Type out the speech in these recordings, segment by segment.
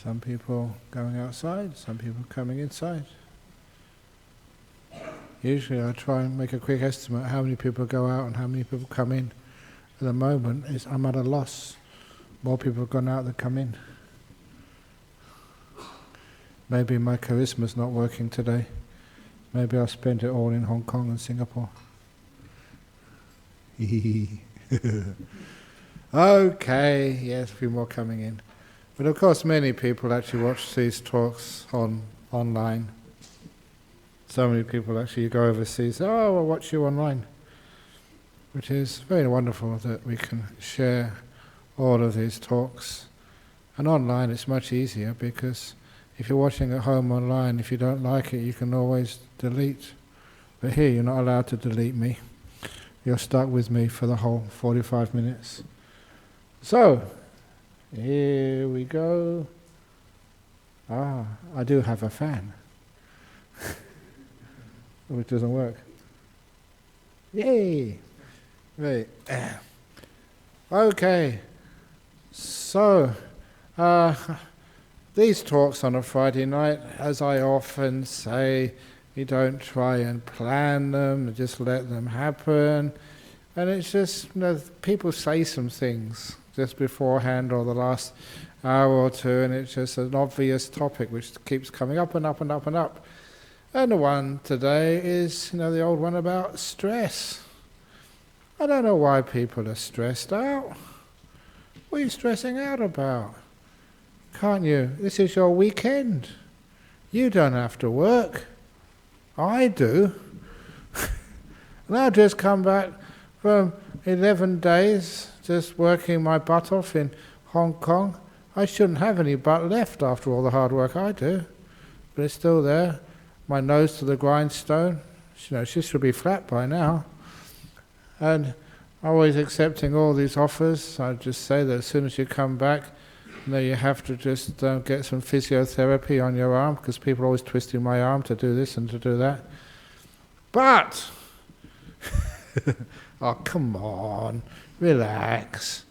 Some people going outside, some people coming inside. Usually I try and make a quick estimate how many people go out and how many people come in. At the moment, I'm at a loss. More people have gone out than come in. Maybe my charisma's not working today. Maybe I'll spend it all in Hong Kong and Singapore. Okay, yes, a few more coming in. But of course many people actually watch these talks online. So many people actually go overseas, oh, I'll watch you online. Which is very wonderful that we can share all of these talks. And online it's much easier because if you're watching at home online, if you don't like it, you can always delete. But here you're not allowed to delete me. You're stuck with me for the whole 45 minutes. So, here we go. I do have a fan. Which doesn't work. Yay! Right. Okay. So, these talks on a Friday night, as I often say, you don't try and plan them, just let them happen. And it's just, people say some things just beforehand or the last hour or two, and it's just an obvious topic which keeps coming up and up and up and up. And the one today is, the old one about stress. I don't know why people are stressed out. What are you stressing out about? Can't you? This is your weekend. You don't have to work. I do. And I've just come back from 11 days just working my butt off in Hong Kong. I shouldn't have any butt left after all the hard work I do. But it's still there. My nose to the grindstone. She should be flat by now. And always accepting all these offers. I just say that as soon as you come back, you have to just get some physiotherapy on your arm, because people are always twisting my arm to do this and to do that. But, oh come on, relax.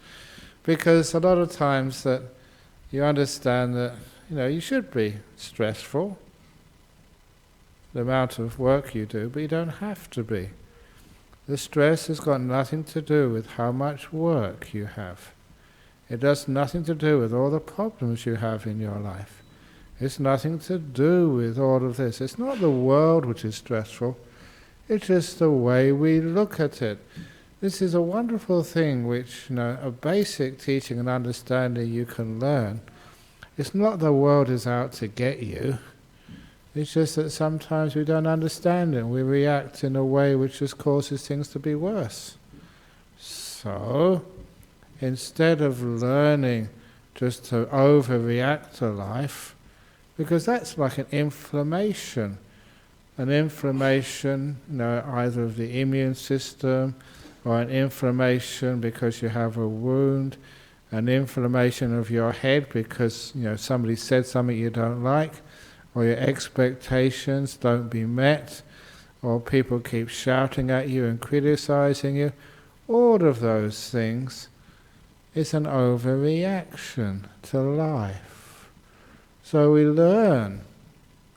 Because a lot of times that you understand that, you should be stressful, the amount of work you do, but you don't have to be. The stress has got nothing to do with how much work you have. It has nothing to do with all the problems you have in your life. It's nothing to do with all of this. It's not the world which is stressful. It's just the way we look at it. This is a wonderful thing which, a basic teaching and understanding you can learn. It's not the world is out to get you. It's just that sometimes we don't understand it. We react in a way which just causes things to be worse. So, instead of learning just to overreact to life, because that's like an inflammation. An inflammation, either of the immune system, or an inflammation because you have a wound, an inflammation of your head because somebody said something you don't like, or your expectations don't be met, or people keep shouting at you and criticizing you. All of those things is an overreaction to life. So we learn,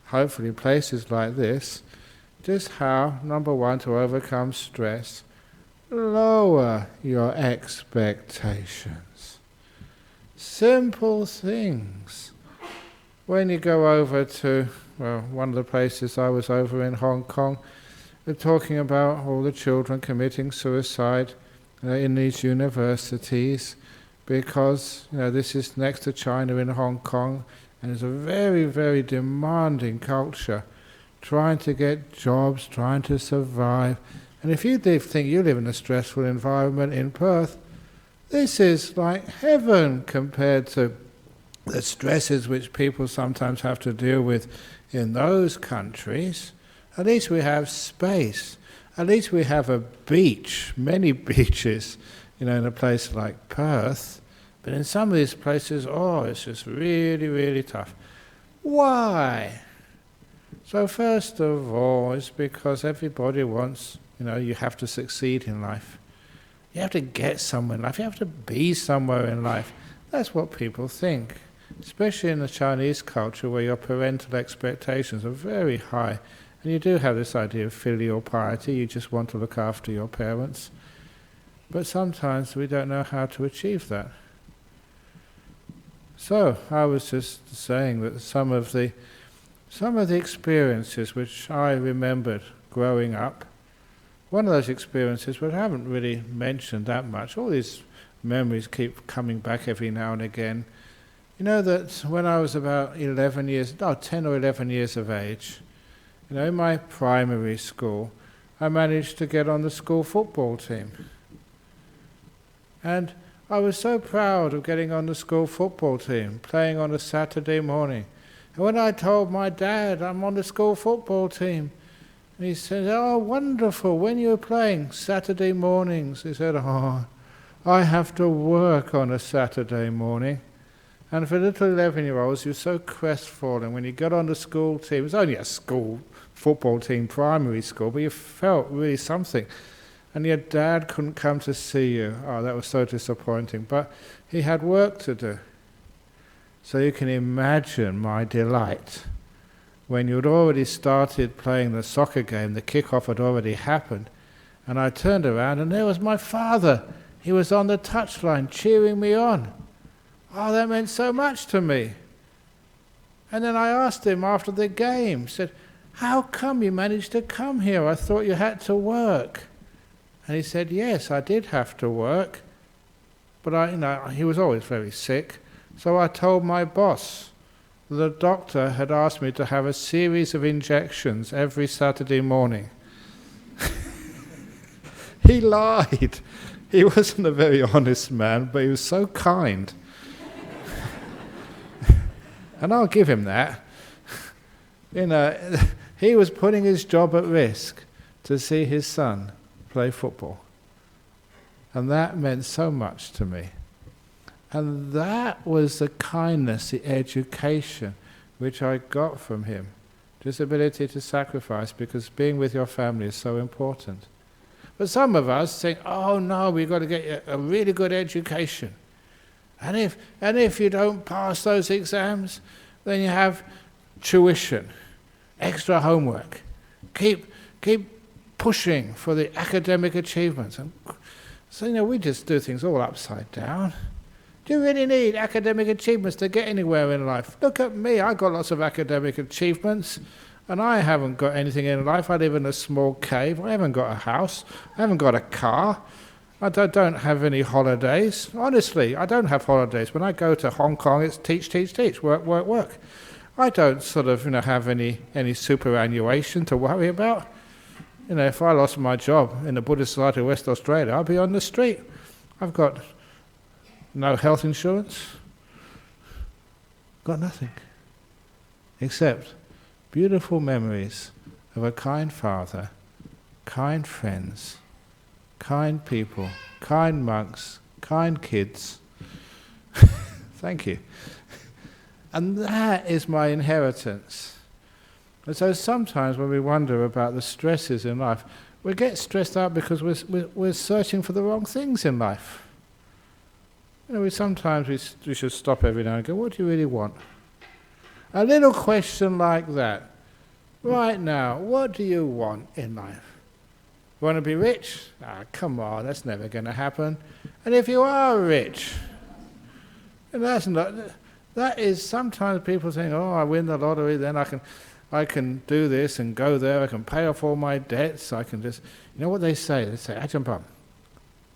hopefully in places like this, just how, number one, to overcome stress, lower your expectations. Simple things. When you go over to, one of the places I was over in Hong Kong, they're talking about all the children committing suicide in these universities because, this is next to China in Hong Kong, and it's a very, very demanding culture, trying to get jobs, trying to survive. And if you think you live in a stressful environment in Perth, this is like heaven compared to the stresses which people sometimes have to deal with in those countries. At least we have space. At least we have a beach, many beaches, in a place like Perth. But in some of these places, it's just really, really tough. Why? So first of all, it's because everybody wants, you have to succeed in life. You have to get somewhere in life. You have to be somewhere in life. That's what people think. especially in the Chinese culture where your parental expectations are very high, and you do have this idea of filial piety, you just want to look after your parents, but sometimes we don't know how to achieve that. So I was just saying that some of the experiences which I remembered growing up, one of those experiences which I haven't really mentioned that much, all these memories keep coming back every now and again. You know that when I was about 10 or 11 years of age, in my primary school, I managed to get on the school football team. And I was so proud of getting on the school football team, playing on a Saturday morning. And when I told my dad I'm on the school football team, and he said, "Oh, wonderful, when are you playing?" "Saturday mornings." He said, "Oh, I have to work on a Saturday morning." And for little 11-year-olds, you're so crestfallen when you got on the school team. It was only a school football team, primary school, but you felt really something. And your dad couldn't come to see you. Oh, that was so disappointing. But he had work to do. So you can imagine my delight when you'd already started playing the soccer game, the kickoff had already happened, and I turned around and there was my father. He was on the touchline cheering me on. Oh, that meant so much to me. And then I asked him after the game, said, "How come you managed to come here? I thought you had to work." And he said, "Yes, I did have to work, but he was always very sick. So I told my boss the doctor had asked me to have a series of injections every Saturday morning." He lied. He wasn't a very honest man, but he was so kind. And I'll give him that. He was putting his job at risk to see his son play football. And that meant so much to me. And that was the kindness, the education which I got from him. This ability to sacrifice, because being with your family is so important. But some of us think, "Oh no, we've got to get a really good education. And if you don't pass those exams, then you have tuition, extra homework. Keep pushing for the academic achievements." And so, we just do things all upside down. Do you really need academic achievements to get anywhere in life? Look at me, I've got lots of academic achievements, and I haven't got anything in life. I live in a small cave, I haven't got a house, I haven't got a car, I don't have any holidays. Honestly, I don't have holidays. When I go to Hong Kong, it's teach, work, work, work. I don't have any superannuation to worry about. If I lost my job in the Buddhist Society of West Australia, I'd be on the street. I've got no health insurance, got nothing, except beautiful memories of a kind father, kind friends, kind people, kind monks, kind kids. Thank you. And that is my inheritance. And so sometimes when we wonder about the stresses in life, we get stressed out because we're searching for the wrong things in life. Sometimes we should stop every now and go, what do you really want? A little question like that. Right now, what do you want in life? You want to be rich? Ah, come on, that's never going to happen. And if you are rich, and that is sometimes people saying, oh, I win the lottery, then I can do this and go there, I can pay off all my debts, I can just... You know what they say? They say, Ajahn Brahm,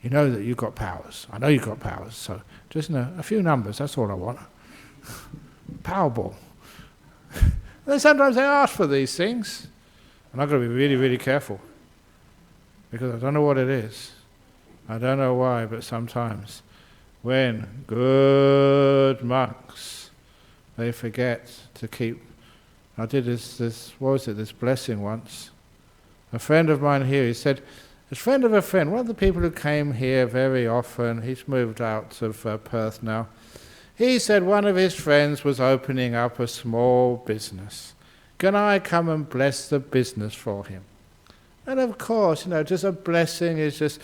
you know that you've got powers. I know you've got powers, so just a few numbers, that's all I want. Powerball. Then sometimes they ask for these things, and I've got to be really, really careful, because I don't know what it is. I don't know why, but sometimes when good monks, they forget to keep... I did this blessing once. A friend of mine here, he said, a friend of a friend, one of the people who came here very often, he's moved out of Perth now, he said one of his friends was opening up a small business. Can I come and bless the business for him? And of course, just a blessing is just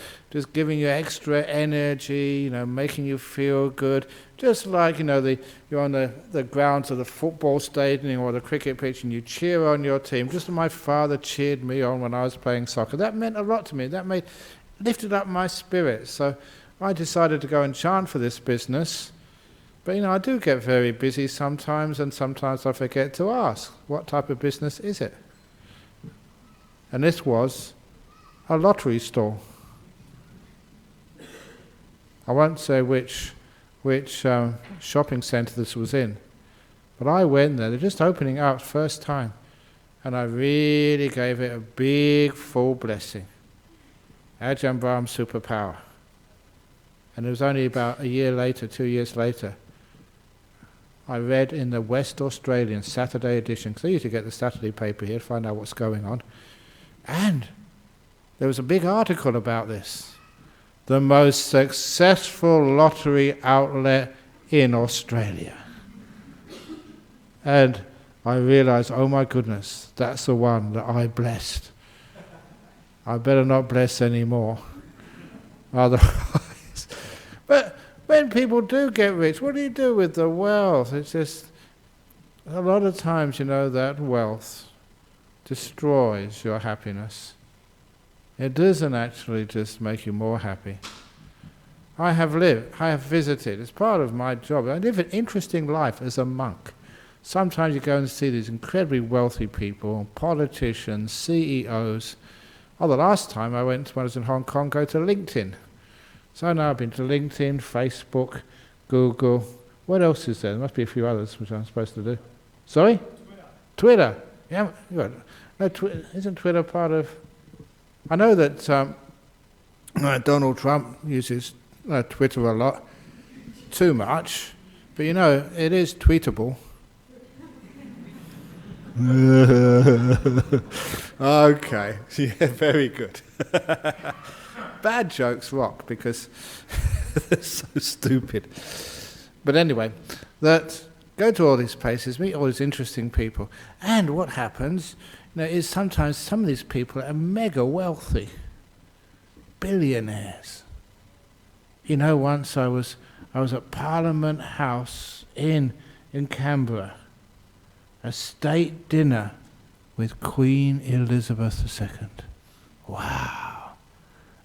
giving you extra energy, making you feel good. Just like, you're on the grounds of the football stadium or the cricket pitch and you cheer on your team. Just as my father cheered me on when I was playing soccer. That meant a lot to me. That lifted up my spirit. So I decided to go and chant for this business. But, I do get very busy sometimes, and sometimes I forget to ask, what type of business is it? And this was a lottery stall. I won't say which shopping centre this was in, but I went there. They're just opening up first time, and I really gave it a big full blessing. Ajahn Brahm superpower. And it was only about a year later, 2 years later, I read in the West Australian Saturday edition, because I used to get the Saturday paper here to find out what's going on. And there was a big article about this. The most successful lottery outlet in Australia. And I realized, oh my goodness, that's the one that I blessed. I better not bless anymore. Otherwise. But when people do get rich, what do you do with the wealth? It's just, a lot of times, that wealth destroys your happiness. It doesn't actually just make you more happy. I have visited, it's part of my job. I live an interesting life as a monk. Sometimes you go and see these incredibly wealthy people, politicians, CEOs. The last time I went when I was in Hong Kong, go to LinkedIn. So now I've been to LinkedIn, Facebook, Google. What else is there? There must be a few others which I'm supposed to do. Sorry? Twitter. Yeah, isn't Twitter part of... I know that Donald Trump uses Twitter a lot. Too much. But it is tweetable. Okay. Yeah, very good. Bad jokes rock because they're so stupid. But anyway, go to all these places, meet all these interesting people. And what happens is sometimes some of these people are mega wealthy. Billionaires. Once I was at Parliament House in Canberra. A state dinner with Queen Elizabeth II. Wow.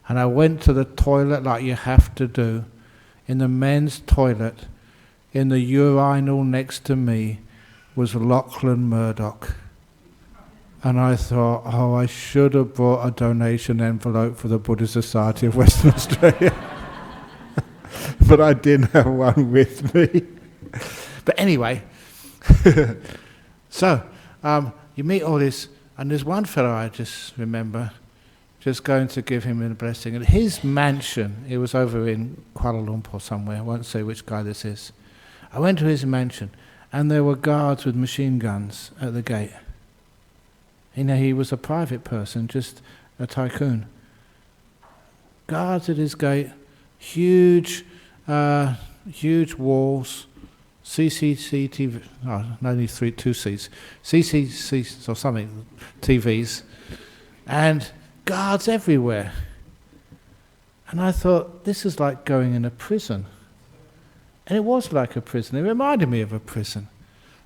And I went to the toilet like you have to do. In the men's toilet, in the urinal next to me, was Lachlan Murdoch. And I thought, I should have brought a donation envelope for the Buddhist Society of Western Australia. But I didn't have one with me. But anyway, so you meet all this, and there's one fellow I just remember, just going to give him a blessing. And his mansion, it was over in Kuala Lumpur somewhere, I won't say which guy this is. I went to his mansion, and there were guards with machine guns at the gate. He was a private person, just a tycoon. Guards at his gate, huge walls, CCTV, only two seats, CCTVs or something, TVs, and guards everywhere. And I thought, this is like going in a prison. And it was like a prison. It reminded me of a prison.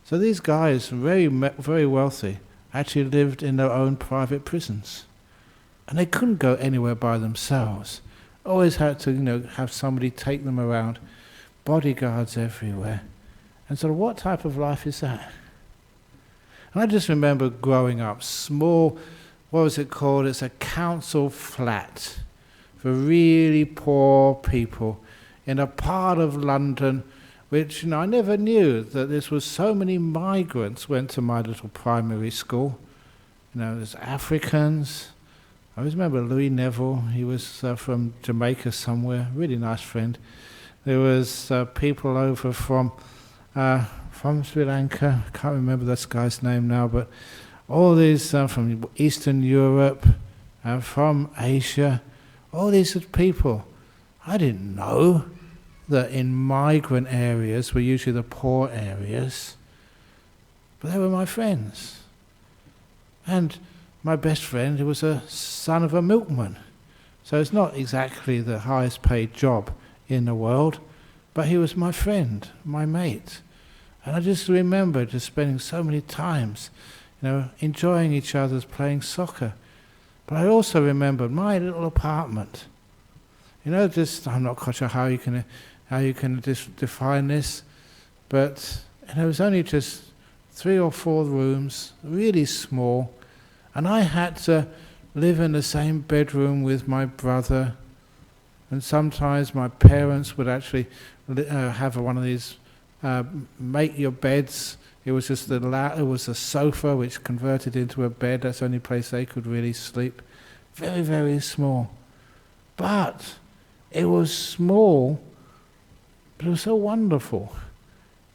So these guys, very, very wealthy, actually lived in their own private prisons. And they couldn't go anywhere by themselves. Always had to, have somebody take them around. Bodyguards everywhere. And so what type of life is that? And I just remember growing up, small, what was it called? It's a council flat for really poor people in a part of London which, I never knew that this was so many migrants went to my little primary school. There's Africans. I always remember Louis Neville. He was from Jamaica somewhere, really nice friend. There was people over from Sri Lanka. I can't remember this guy's name now, but all these from Eastern Europe, from Asia, all these people. I didn't know that in migrant areas were usually the poor areas, but they were my friends. And my best friend, who was a son of a milkman. So it's not exactly the highest paid job in the world, but he was my friend, my mate. And I just remember just spending so many times, enjoying each other's playing soccer. But I also remembered my little apartment. I'm not quite sure how you can define this, but it was only just 3 or 4 rooms, really small, and I had to live in the same bedroom with my brother, and sometimes my parents would actually have one of these make your beds. It was just it was a sofa which converted into a bed. That's the only place they could really sleep. Very, very small. But it was small, but it was so wonderful,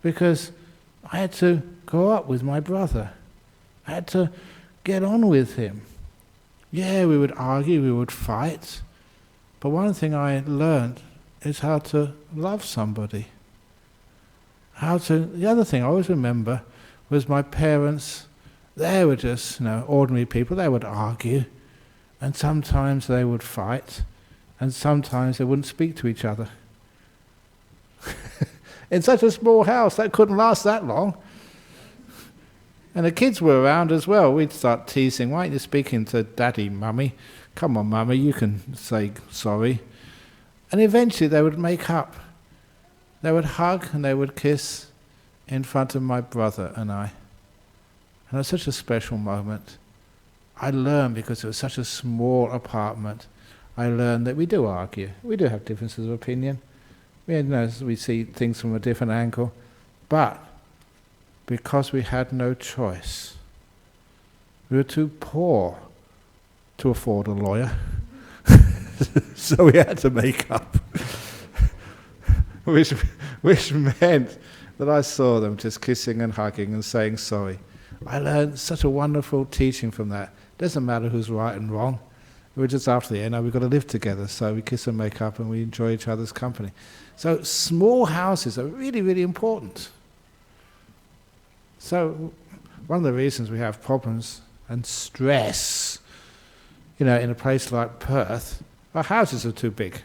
because I had to grow up with my brother. I had to get on with him. Yeah, we would argue, we would fight, but one thing I learned is how to love somebody. The other thing I always remember was my parents. They were just, ordinary people. They would argue, and sometimes they would fight, and sometimes they wouldn't speak to each other. In such a small house, that couldn't last that long. And the kids were around as well. We'd start teasing, "Why aren't you speaking to Daddy, Mummy? Come on, Mummy, you can say sorry." And eventually they would make up. They would hug and they would kiss in front of my brother and I. And it was such a special moment. I learned, because it was such a small apartment, I learned that we do argue. We do have differences of opinion. We see things from a different angle. But because we had no choice, we were too poor to afford a lawyer. So we had to make up. which meant that I saw them just kissing and hugging and saying sorry. I learned such a wonderful teaching from that. It doesn't matter who's right and wrong. We're just after the end, we've got to live together, so we kiss and make up and we enjoy each other's company. So small houses are really, really important. So one of the reasons we have problems and stress, in a place like Perth, our houses are too big.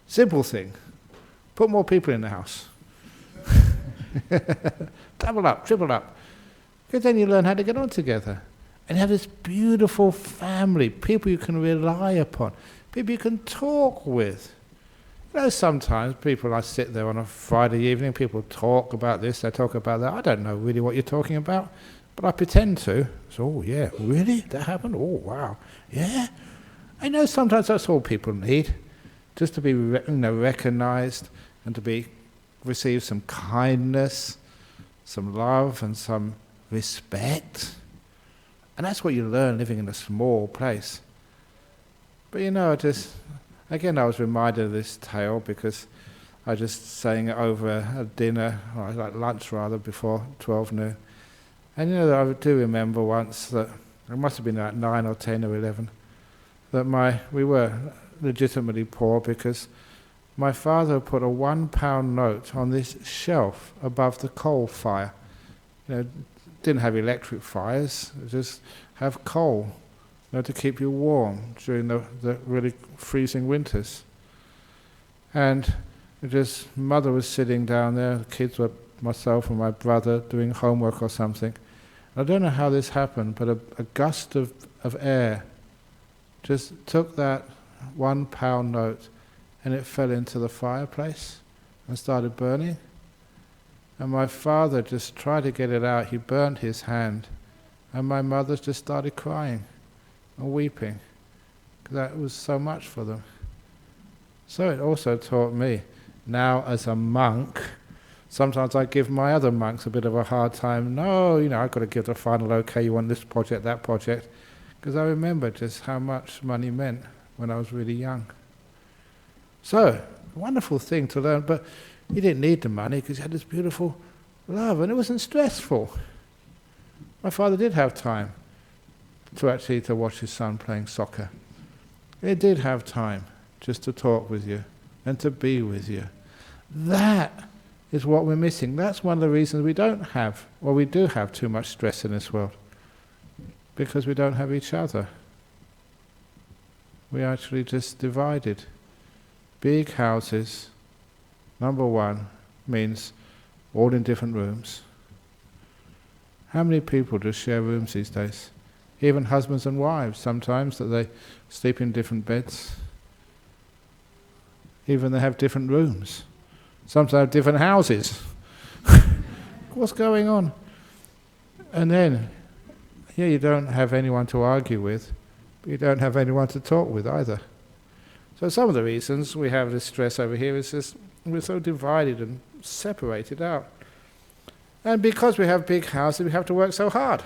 Simple thing. Put more people in the house. Double up, triple up. Because then you learn how to get on together. And you have this beautiful family, people you can rely upon, people you can talk with. Sometimes I sit there on a Friday evening, people talk about this, they talk about that. I don't know really what you're talking about, but I pretend to. So, oh yeah, really? That happened? Oh, wow. Yeah? I know sometimes that's all people need. Just to be recognized and to receive some kindness, some love and some respect. And that's what you learn living in a small place. But I was reminded of this tale because I was just saying it over a dinner, or like lunch rather, before 12 noon. And I do remember once that, it must have been like 9 or 10 or 11, that we were legitimately poor because my father put a £1 note on this shelf above the coal fire. Didn't have electric fires, just have coal, to keep you warm during the really freezing winters. And mother was sitting down there, the kids were myself and my brother doing homework or something. I don't know how this happened, but a gust of air just took that £1 note and it fell into the fireplace and started burning. And my father just tried to get it out. He burnt his hand. And my mother just started crying and weeping. That was so much for them. So it also taught me, now as a monk, sometimes I give my other monks a bit of a hard time. No, I've got to give the final okay, you want this project, that project. Because I remember just how much money meant when I was really young. So, wonderful thing to learn, but he didn't need the money because he had this beautiful love and it wasn't stressful. My father did have time to watch his son playing soccer. He did have time just to talk with you and to be with you. That is what we're missing. That's one of the reasons we do have too much stress in this world. because we don't have each other. We actually just divided. Big houses, number one, means all in different rooms. How many people just share rooms these days? Even husbands and wives, sometimes, that they sleep in different beds. Even they have different rooms. Sometimes they have different houses. What's going on? And then, you don't have anyone to argue with, but you don't have anyone to talk with either. So some of the reasons we have this stress over here is just we're so divided and separated out. And because we have big houses, we have to work so hard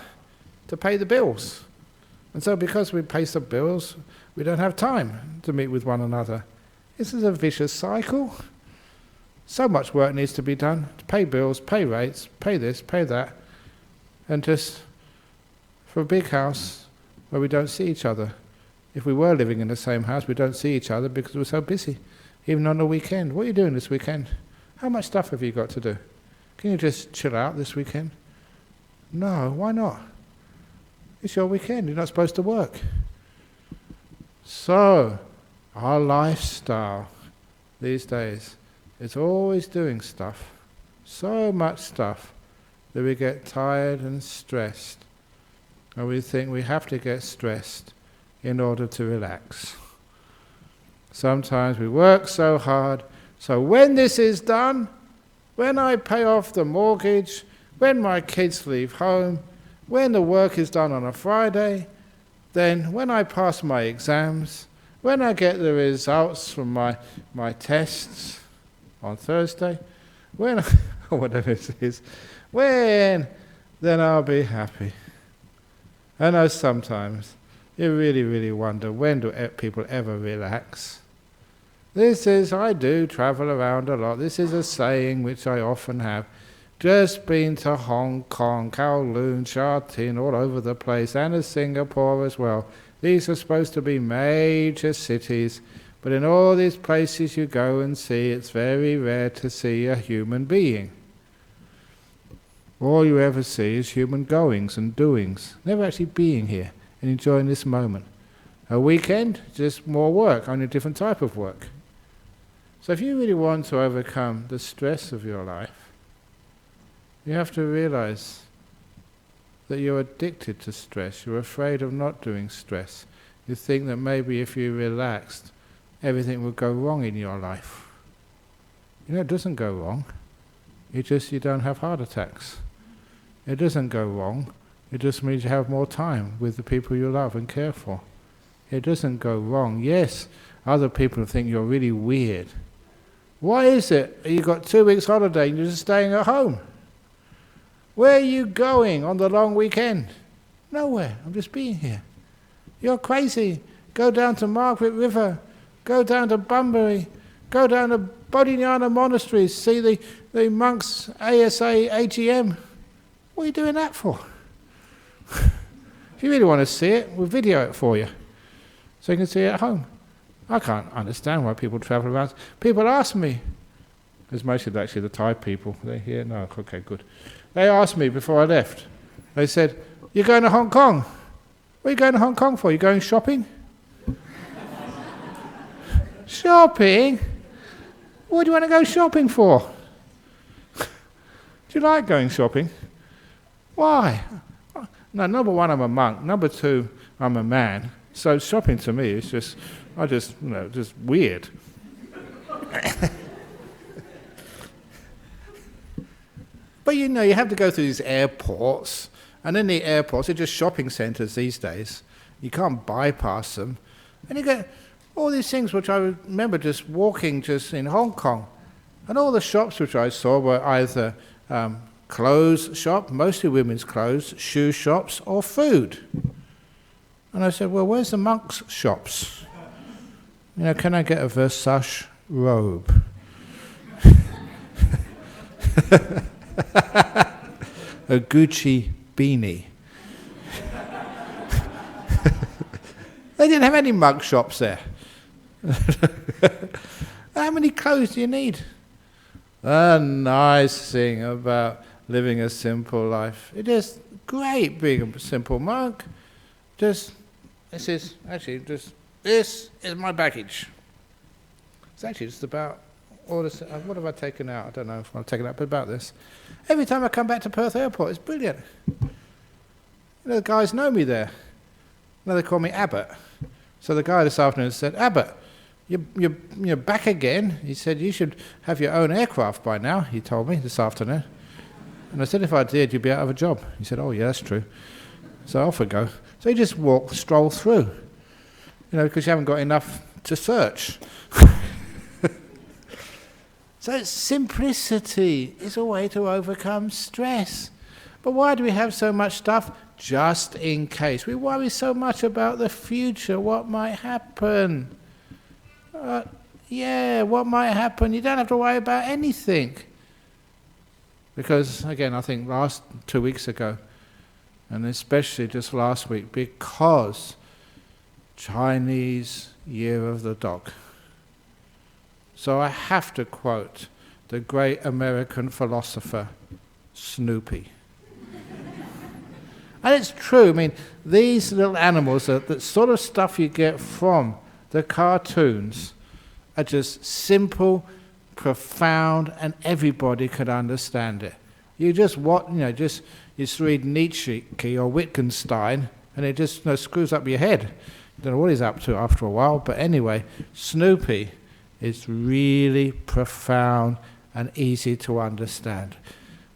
to pay the bills. And so because we pay some bills, we don't have time to meet with one another. This is a vicious cycle. So much work needs to be done to pay bills, pay rates, pay this, pay that. And just for a big house where we don't see each other. If we were living in the same house, we don't see each other because we're so busy. Even on the weekend. What are you doing this weekend? How much stuff have you got to do? Can you just chill out this weekend? No, why not? It's your weekend, you're not supposed to work. So, our lifestyle these days is always doing stuff, so much stuff, that we get tired and stressed. And we think we have to get stressed in order to relax. Sometimes we work so hard, so when this is done, when I pay off the mortgage, when my kids leave home, when the work is done on a Friday, then when I pass my exams, when I get the results from my tests on Thursday, when, or whatever it is, when, then I'll be happy. I know sometimes you really, really wonder, when do people ever relax? I do travel around a lot. This is a saying which I often have. Just been to Hong Kong, Kowloon, Sha Tin, all over the place, and to Singapore as well. These are supposed to be major cities, but in all these places you go and see, it's very rare to see a human being. All you ever see is human goings and doings, never actually being here and enjoying this moment. A weekend, just more work, only a different type of work. So if you really want to overcome the stress of your life, you have to realize that you're addicted to stress. You're afraid of not doing stress. You think that maybe if you relaxed, everything would go wrong in your life. It doesn't go wrong. You don't have heart attacks. It doesn't go wrong. It just means you have more time with the people you love and care for. It doesn't go wrong. Yes, other people think you're really weird. Why is it you got 2 weeks holiday and you're just staying at home? Where are you going on the long weekend? Nowhere. I'm just being here. You're crazy. Go down to Margaret River. Go down to Bunbury. Go down to Bodhinyana Monastery. See the monks' ASA AGM. What are you doing that for? If you really want to see it, we'll video it for you, so you can see it at home. I can't understand why people travel around. People ask me, it's mostly actually the Thai people. They're here? No, okay, good. They asked me before I left. They said, "You're going to Hong Kong? What are you going to Hong Kong for? You going shopping?" Shopping? What do you want to go shopping for? Do you like going shopping? Why? No, number one, I'm a monk. Number two, I'm a man. So shopping to me is just weird. But you have to go through these airports, and in the airports, they're just shopping centres these days. You can't bypass them. And you get all these things which I remember just walking just in Hong Kong, and all the shops which I saw were either clothes shop, mostly women's clothes, shoe shops, or food. And I said, well, where's the monks' shops? Can I get a Versace robe? A Gucci beanie. They didn't have any mug shops there. How many clothes do you need? The nice thing about living a simple life. It is great being a simple monk. this is my baggage. It's actually just about all this. What have I taken out? I don't know if I've taken out, but about this. Every time I come back to Perth Airport, it's brilliant. The guys know me there. Now they call me Abbott. So the guy this afternoon said, Abbott, you're back again. He said, you should have your own aircraft by now, he told me this afternoon. And I said, if I did, you'd be out of a job. He said, oh, yeah, that's true. So off we go. So he just stroll through, because you haven't got enough to search. So simplicity is a way to overcome stress. But why do we have so much stuff? Just in case. We worry so much about the future, what might happen. What might happen? You don't have to worry about anything. Because, again, I think 2 weeks ago, and especially just last week, because Chinese Year of the Dog. So I have to quote the great American philosopher, Snoopy. And it's true. I mean, these little animals, the sort of stuff you get from the cartoons, are just simple, profound, and everybody could understand it. You just read Nietzsche or Wittgenstein, and it just screws up your head. You don't know what he's up to after a while, but anyway, Snoopy is really profound and easy to understand.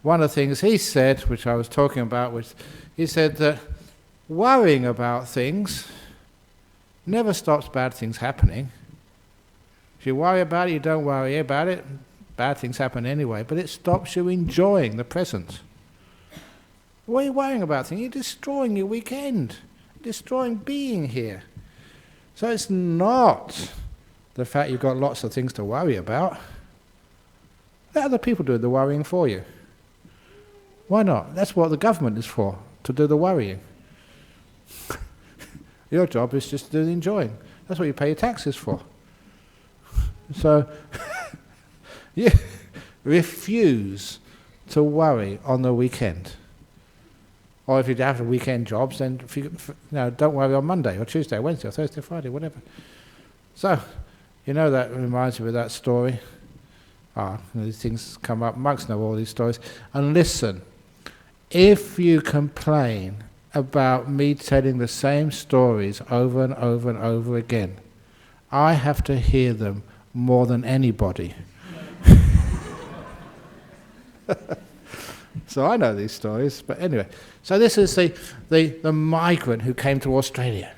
One of the things he said, which I was talking about, was he said that worrying about things never stops bad things happening. If you worry about it, you don't worry about it, bad things happen anyway, but it stops you enjoying the present. What are you worrying about? You're destroying your weekend, destroying being here. So it's not the fact you've got lots of things to worry about. Let other people do the worrying for you. Why not? That's what the government is for, to do the worrying. Your job is just to do the enjoying. That's what you pay your taxes for. So, you refuse to worry on the weekend. Or if you have weekend jobs, then don't worry on Monday or Tuesday or Wednesday or Thursday or Friday, whatever. So, that reminds me of that story. These things come up. Monks know all these stories. And listen, if you complain about me telling the same stories over and over and over again, I have to hear them more than anybody. So I know these stories, but anyway. So this is the migrant who came to Australia.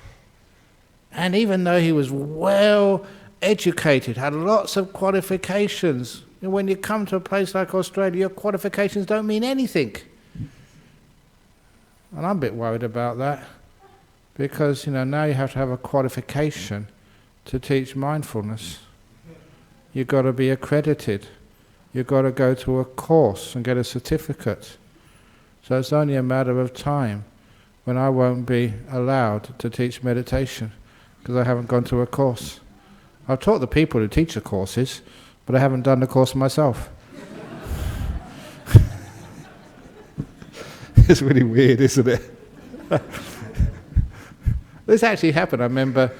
And even though he was well educated, had lots of qualifications, when you come to a place like Australia, your qualifications don't mean anything. And I'm a bit worried about that, because now you have to have a qualification to teach mindfulness. You've got to be accredited. You've got to go to a course and get a certificate. So it's only a matter of time when I won't be allowed to teach meditation because I haven't gone to a course. I've taught the people who teach the courses, but I haven't done the course myself. It's really weird, isn't it? This actually happened. I remember,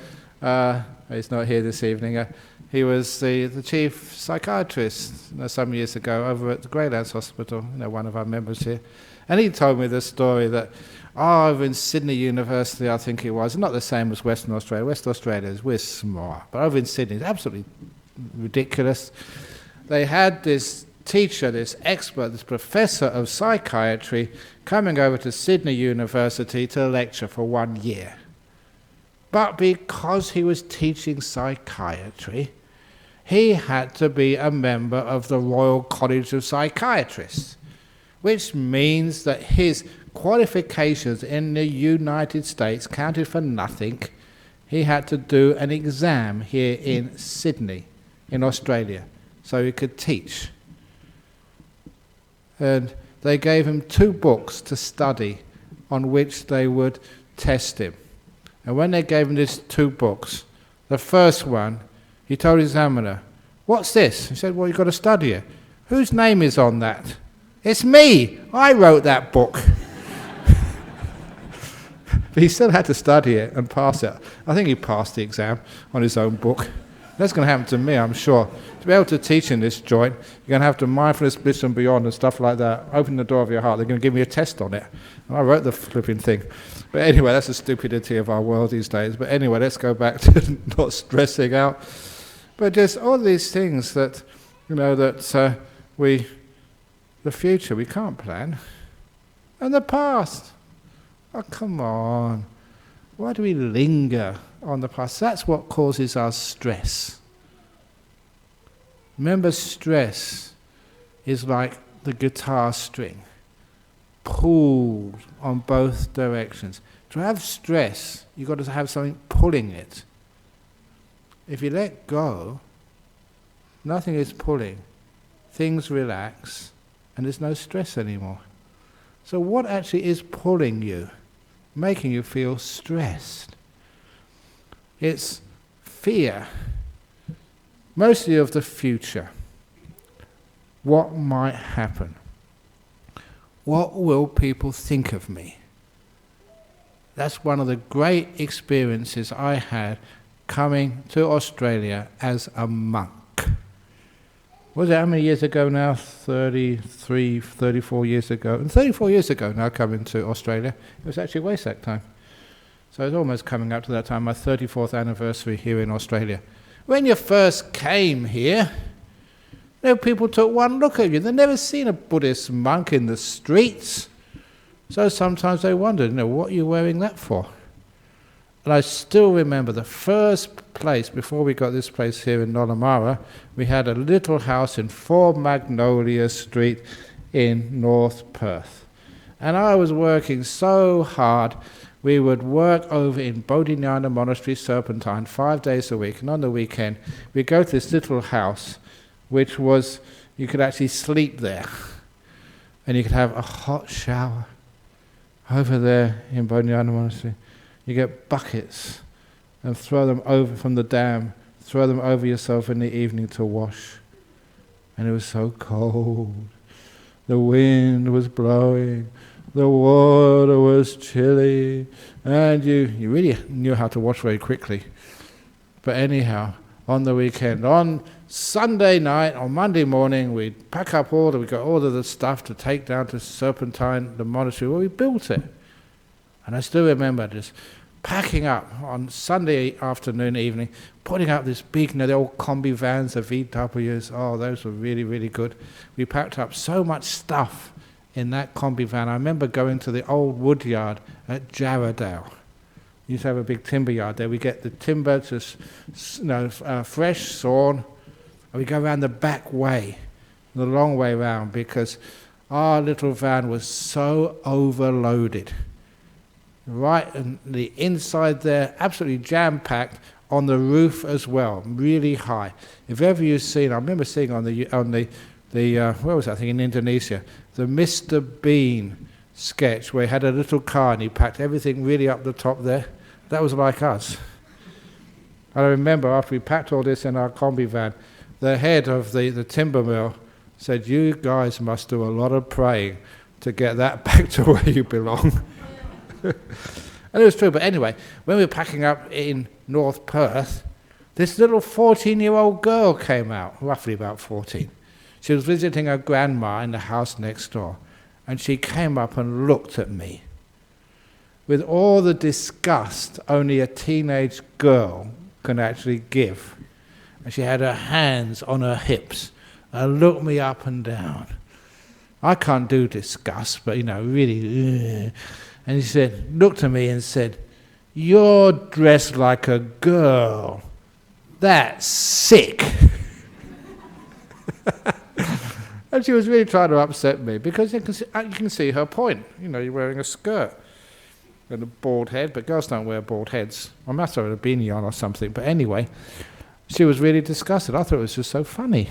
he's not here this evening, he was the chief psychiatrist some years ago over at the Greylands Hospital, one of our members here. And he told me this story that, over in Sydney University, I think it was, not the same as Western Australia. Western Australia we're smart, but over in Sydney, it's absolutely ridiculous. They had this teacher, this expert, this professor of psychiatry coming over to Sydney University to lecture for 1 year. But because he was teaching psychiatry, he had to be a member of the Royal College of Psychiatrists, which means that his qualifications in the United States counted for nothing. He had to do an exam here in Sydney, in Australia, so he could teach. And they gave him 2 books to study on which they would test him. And when they gave him these 2 books, the first one, he told his examiner, "What's this?" He said, "Well, you've got to study it." "Whose name is on that?" "It's me. I wrote that book." But he still had to study it and pass it. I think he passed the exam on his own book. That's going to happen to me, I'm sure. To be able to teach in this joint, you're going to have to mindfulness, bliss and beyond and stuff like that. Open the door of your heart. They're going to give me a test on it. And I wrote the flipping thing. But anyway, that's the stupidity of our world these days. But anyway, let's go back to not stressing out. But just all these things that, the future we can't plan. And the past. Oh, come on. Why do we linger on the past? That's what causes us stress. Remember, stress is like the guitar string, pulled on both directions. To have stress, you've got to have something pulling it. If you let go, nothing is pulling. Things relax, and there's no stress anymore. So what actually is pulling you, making you feel stressed? It's fear, mostly of the future. What might happen? What will people think of me? That's one of the great experiences I had coming to Australia as a monk. Was it how many years ago now? 33, 34 years ago. And 34 years ago now coming to Australia. It was actually Waisak time. So it's almost coming up to that time, my 34th anniversary here in Australia. When you first came here, people took one look at you. They'd never seen a Buddhist monk in the streets. So sometimes they wondered, what are you wearing that for? And I still remember the first place, before we got this place here in Nollamara, we had a little house in 4 Magnolia Street in North Perth. And I was working so hard. We would work over in Bodhinyana Monastery, Serpentine, 5 days a week. And on the weekend, we'd go to this little house, which was, you could actually sleep there. And you could have a hot shower over there in Bodhinyana Monastery. You get buckets and throw them over from the dam, throw them over yourself in the evening to wash. And it was so cold. The wind was blowing, the water was chilly, and you really knew how to wash very quickly. But anyhow, on the weekend, on Sunday night, on Monday morning, we'd pack up we got all of the stuff to take down to Serpentine, the monastery where we built it. And I still remember just packing up on Sunday afternoon, evening, putting up this big, the old combi vans, the VWs. Oh, those were really, really good. We packed up so much stuff in that combi van. I remember going to the old wood yard at Jarradale. We used to have a big timber yard there. We get the timber just, fresh sawn, and we go around the back way, the long way round, because our little van was so overloaded. Right in the inside there, absolutely jam-packed, on the roof as well, really high. If ever you've seen, I remember seeing on the where was that thing, in Indonesia, the Mr. Bean sketch where he had a little car and he packed everything really up the top there. That was like us. I remember after we packed all this in our combi van, the head of the timber mill said, "You guys must do a lot of praying to get that back to where you belong." And it was true. But anyway, when we were packing up in North Perth, this little 14-year-old girl came out, roughly about 14. She was visiting her grandma in the house next door, and she came up and looked at me with all the disgust only a teenage girl can actually give. And she had her hands on her hips and looked me up and down. I can't do disgust, but really. And she looked at me and said, "You're dressed like a girl. That's sick." And she was really trying to upset me because you can see her point. You're wearing a skirt and a bald head, but girls don't wear bald heads. I must have had a beanie on or something. But anyway, she was really disgusted. I thought it was just so funny.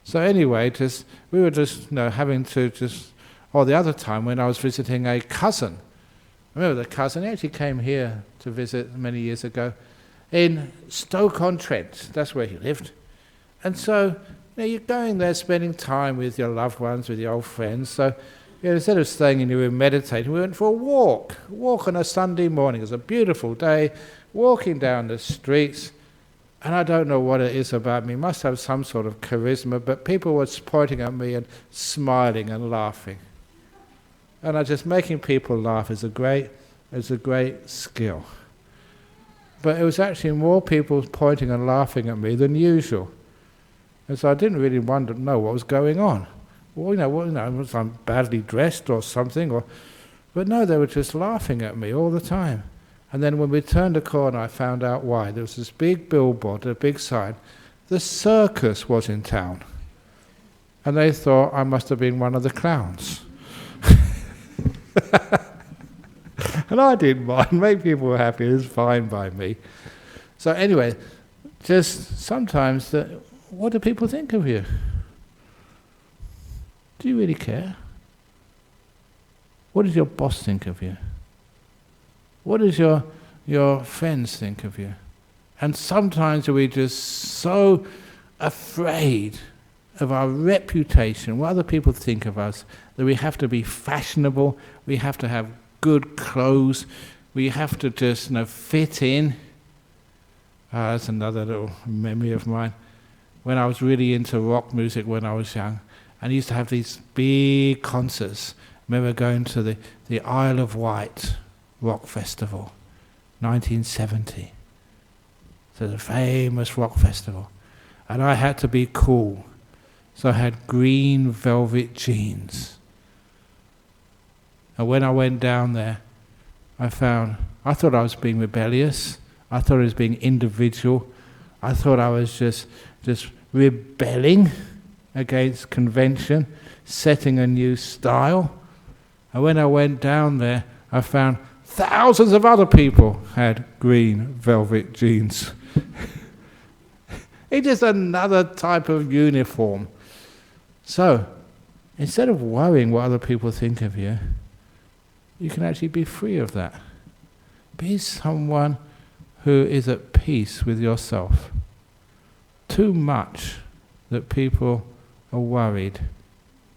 So anyway, we were just having to just. Or the other time when I was visiting a cousin. I remember the cousin, he actually came here to visit many years ago in Stoke-on-Trent. That's where he lived. And so you're going there spending time with your loved ones, with your old friends. So instead of staying in your room meditating, we went for a walk on a Sunday morning. It was a beautiful day, walking down the streets, and I don't know what it is about me. It must have some sort of charisma, but people were pointing at me and smiling and laughing. And making people laugh is a great skill. But it was actually more people pointing and laughing at me than usual. And so I didn't really know what was going on. Was I badly dressed or something? But no, they were just laughing at me all the time. And then when we turned the corner, I found out why. There was this big billboard, a big sign. The circus was in town. And they thought I must have been one of the clowns. And I didn't mind. Make people were happy. It was fine by me. So anyway, just sometimes, what do people think of you? Do you really care? What does your boss think of you? What does your friends think of you? And sometimes we're just so afraid of our reputation, what other people think of us, that we have to be fashionable, we have to have good clothes, we have to just fit in. That's another little memory of mine. When I was really into rock music when I was young, and I used to have these big concerts. I remember going to the Isle of Wight rock festival, 1970. So the famous rock festival. And I had to be cool. So I had green velvet jeans. And when I went down there, I thought I was being rebellious. I thought I was being individual. I thought I was just rebelling against convention, setting a new style. And when I went down there, I found thousands of other people had green velvet jeans. It's just another type of uniform. So, instead of worrying what other people think of you, you can actually be free of that. Be someone who is at peace with yourself. Too much that people are worried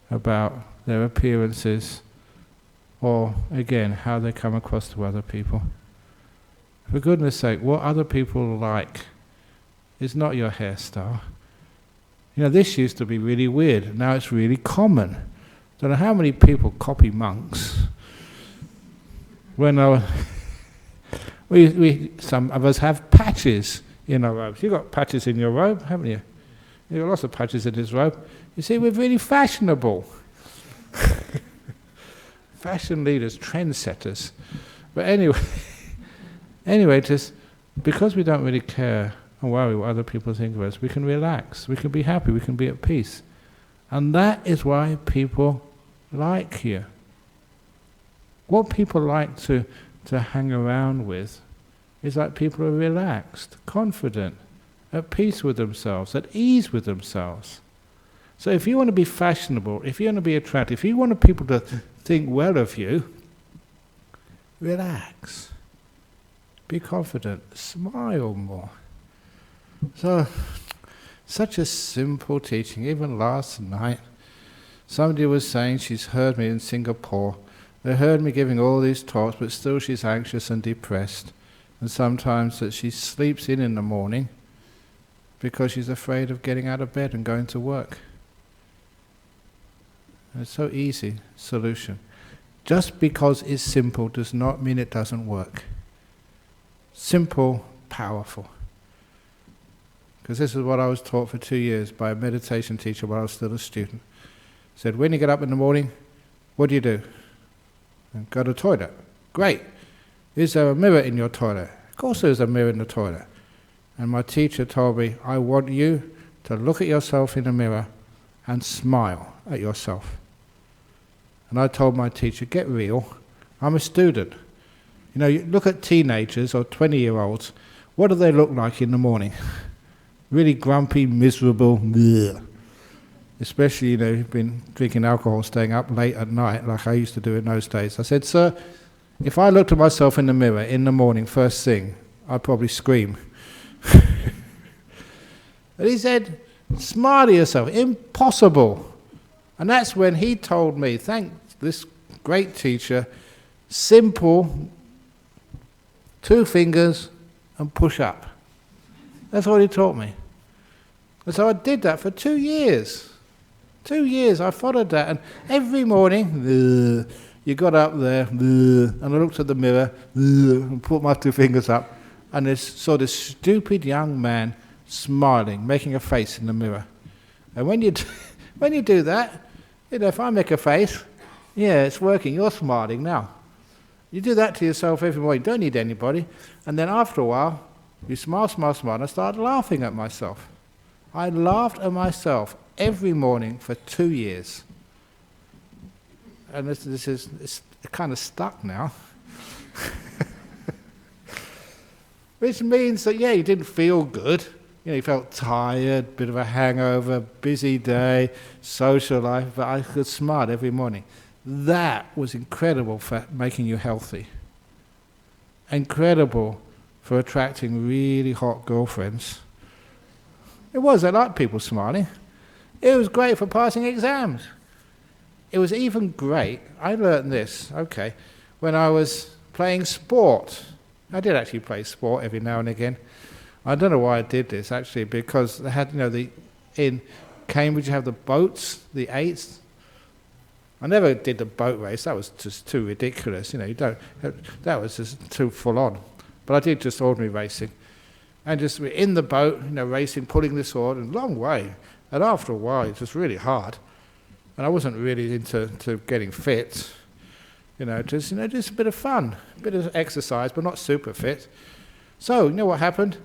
about their appearances or, again, how they come across to other people. For goodness sake, what other people like is not your hairstyle. This used to be really weird. Now it's really common. Don't know how many people copy monks. When some of us have patches in our robes. You've got patches in your robe, haven't you? You've got lots of patches in his robe. You see, we're really fashionable. Fashion leaders, trendsetters. But anyway, just because we don't really care and worry what other people think of us, we can relax, we can be happy, we can be at peace. And that is why people like you. What people like to hang around with is like people who are relaxed, confident, at peace with themselves, at ease with themselves. So if you want to be fashionable, if you want to be attractive, if you want people to think well of you, relax, be confident, smile more. So, such a simple teaching. Even last night, somebody was saying she's heard me in Singapore. They heard me giving all these talks, but still she's anxious and depressed. And sometimes that she sleeps in the morning because she's afraid of getting out of bed and going to work. And it's so easy solution. Just because it's simple does not mean it doesn't work. Simple, powerful. Because this is what I was taught for 2 years by a meditation teacher while I was still a student. He said, when you get up in the morning, what do? And go to the toilet. Great. Is there a mirror in your toilet? Of course there's a mirror in the toilet. And my teacher told me, I want you to look at yourself in the mirror and smile at yourself. And I told my teacher, get real. I'm a student. You look at teenagers or 20-year-olds. What do they look like in the morning? Really grumpy, miserable, bleh. Especially, you've been drinking alcohol, staying up late at night, like I used to do in those days. I said, sir, if I looked at myself in the mirror in the morning, first thing, I'd probably scream. But he said, smile at yourself. Impossible. And that's when he told me, thank this great teacher, simple, 2 fingers and push up. That's what he taught me. And so I did that for 2 years. 2 years I followed that, and every morning, you got up there, and I looked at the mirror, and put my 2 fingers up, and I saw this stupid young man smiling, making a face in the mirror. And when you do that, if I make a face, yeah, it's working, you're smiling now. You do that to yourself every morning, you don't need anybody, and then after a while, you smile, and I started laughing at myself. I laughed at myself every morning for 2 years. And it's kind of stuck now. Which means that, you didn't feel good. You felt tired, bit of a hangover, busy day, social life, but I could smile every morning. That was incredible for making you healthy. Incredible for attracting really hot girlfriends. It was, I liked people smiling. It was great for passing exams. It was even great, I learned this, when I was playing sport. I did actually play sport every now and again. I don't know why I did this, actually, because they had, in Cambridge you have the boats, the 8s. I never did the boat race, that was just too ridiculous, that was just too full on. But I did just ordinary racing. And just in the boat, racing, pulling the sword, and a long way. And after a while, it was really hard. And I wasn't really into getting fit. Just a bit of fun, a bit of exercise, but not super fit. So, what happened?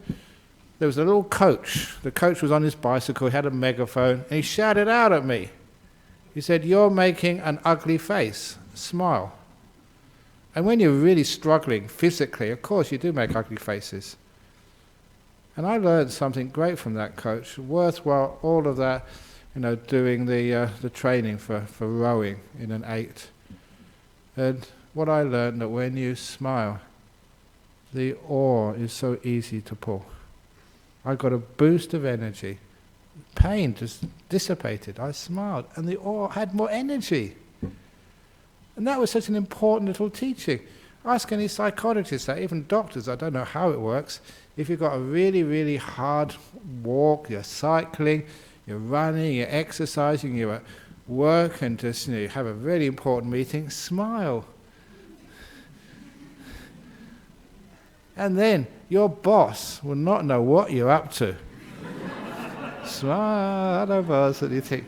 There was a little coach. The coach was on his bicycle, he had a megaphone, and he shouted out at me. He said, "You're making an ugly face. Smile." And when you're really struggling physically, of course you do make ugly faces. And I learned something great from that coach, worthwhile all of that, doing the training for rowing in an 8. And what I learned, that when you smile, the oar is so easy to pull. I got a boost of energy. Pain just dissipated. I smiled, and the oar had more energy. And that was such an important little teaching. Ask any psychologist that, even doctors, I don't know how it works. If you've got a really, really hard walk, you're cycling, you're running, you're exercising, you're at work, and just you have a really important meeting, smile. And then your boss will not know what you're up to. Smile, hello boss, and you think,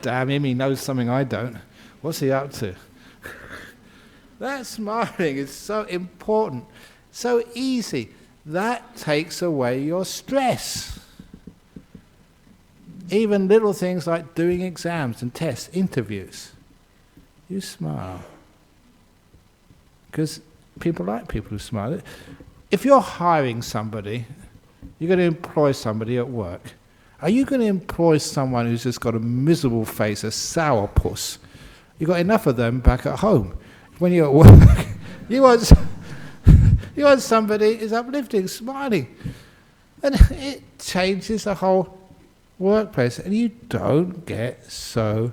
damn him, he knows something I don't. What's he up to? That smiling is so important, so easy. That takes away your stress. Even little things like doing exams and tests, interviews. You smile. Because people like people who smile. If you're hiring somebody, you're going to employ somebody at work. Are you going to employ someone who's just got a miserable face, a sourpuss? You've got enough of them back at home. When you're at work, you want somebody who's uplifting, smiling. And it changes the whole workplace, and you don't get so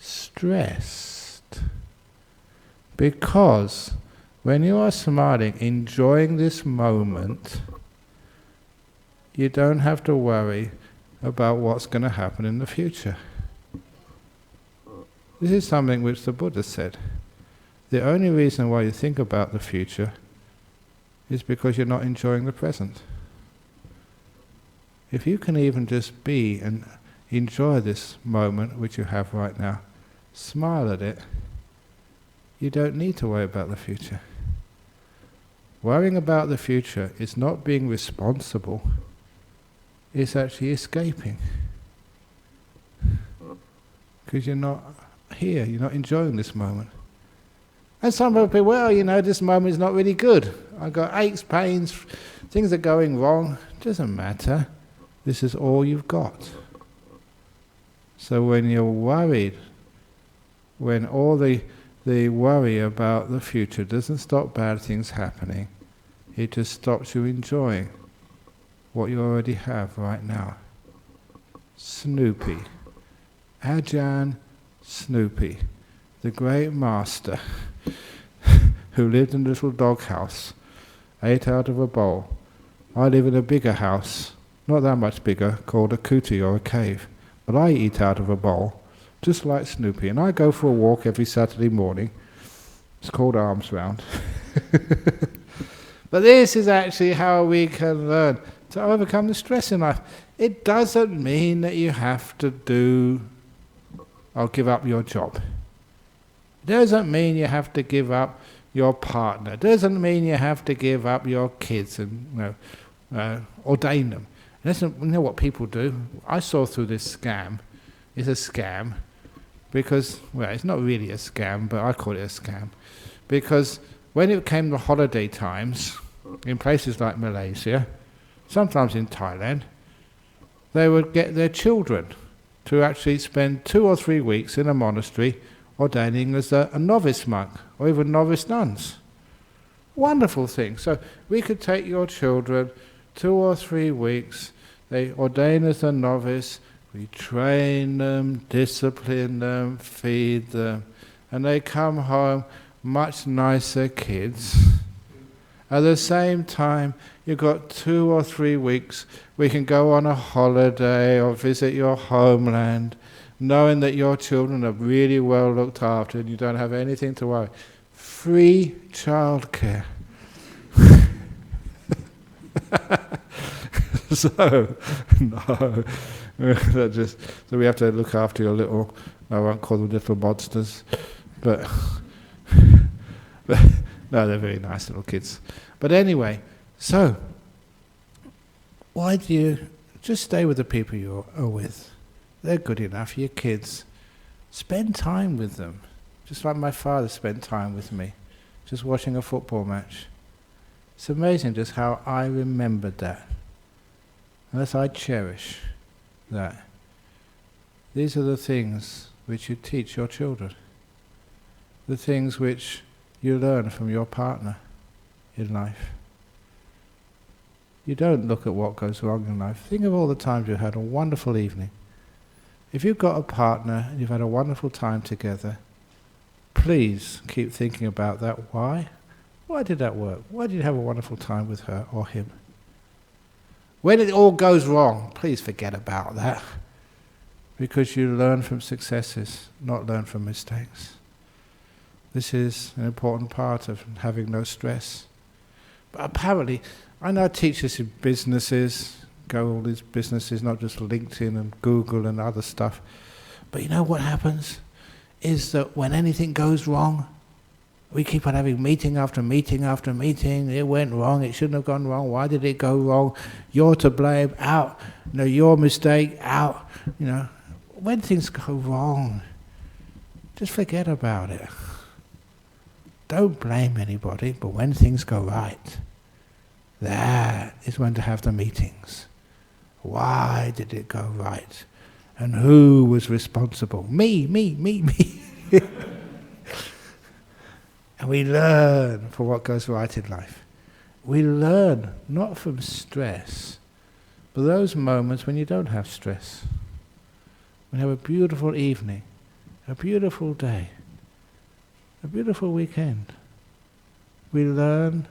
stressed. Because when you are smiling, enjoying this moment, you don't have to worry about what's going to happen in the future. This is something which the Buddha said. The only reason why you think about the future is because you're not enjoying the present. If you can even just be and enjoy this moment which you have right now, smile at it, you don't need to worry about the future. Worrying about the future is not being responsible, it's actually escaping. Because you're not here, you're not enjoying this moment. And some people, this moment is not really good. I've got aches, pains, things are going wrong. It doesn't matter. This is all you've got. So when you're worried, when all the worry about the future doesn't stop bad things happening, it just stops you enjoying what you already have right now. Snoopy, Ajahn Snoopy, the great master, who lived in a little doghouse, ate out of a bowl. I live in a bigger house, not that much bigger, called a kuti or a cave, but I eat out of a bowl, just like Snoopy, and I go for a walk every Saturday morning. It's called Arms Round. But this is actually how we can learn to overcome the stress in life. It doesn't mean that you have to do or give up your job. It doesn't mean you have to give up your partner. It doesn't mean you have to give up your kids and ordain them. You know what people do? I saw through this scam. It's a scam because, well, it's not really a scam, but I call it a scam. Because when it came to holiday times, in places like Malaysia, sometimes in Thailand, they would get their children to actually spend 2 or 3 weeks in a monastery ordaining as a novice monk or even novice nuns. Wonderful thing. So we could take your children 2 or 3 weeks, they ordain as a novice, we train them, discipline them, feed them, and they come home much nicer kids. At the same time, you've got 2 or 3 weeks we can go on a holiday or visit your homeland, knowing that your children are really well looked after and you don't have anything to worry. Free childcare. So we have to look after your little, I won't call them little monsters, but no, they're very nice little kids. But anyway, so why do you just stay with the people you are with? They're good enough, your kids. Spend time with them. Just like my father spent time with me, just watching a football match. It's amazing just how I remembered that. And that's I cherish that. These are the things which you teach your children. The things which you learn from your partner in life. You don't look at what goes wrong in life. Think of all the times you've had a wonderful evening. If you've got a partner and you've had a wonderful time together, please keep thinking about that. Why? Why did that work? Why did you have a wonderful time with her or him? When it all goes wrong, please forget about that. Because you learn from successes, not learn from mistakes. This is an important part of having no stress. But apparently, I know I teach this in businesses, go all these businesses, not just LinkedIn and Google and other stuff. But you know what happens? Is that when anything goes wrong, we keep on having meeting after meeting after meeting. It went wrong, it shouldn't have gone wrong, why did it go wrong? You're to blame, out. Your mistake, out. When things go wrong, just forget about it. Don't blame anybody, but when things go right, that is when to have the meetings. Why did it go right? And who was responsible? Me. And we learn from what goes right in life. We learn not from stress, but those moments when you don't have stress. When you have a beautiful evening, a beautiful day, a beautiful weekend. We learn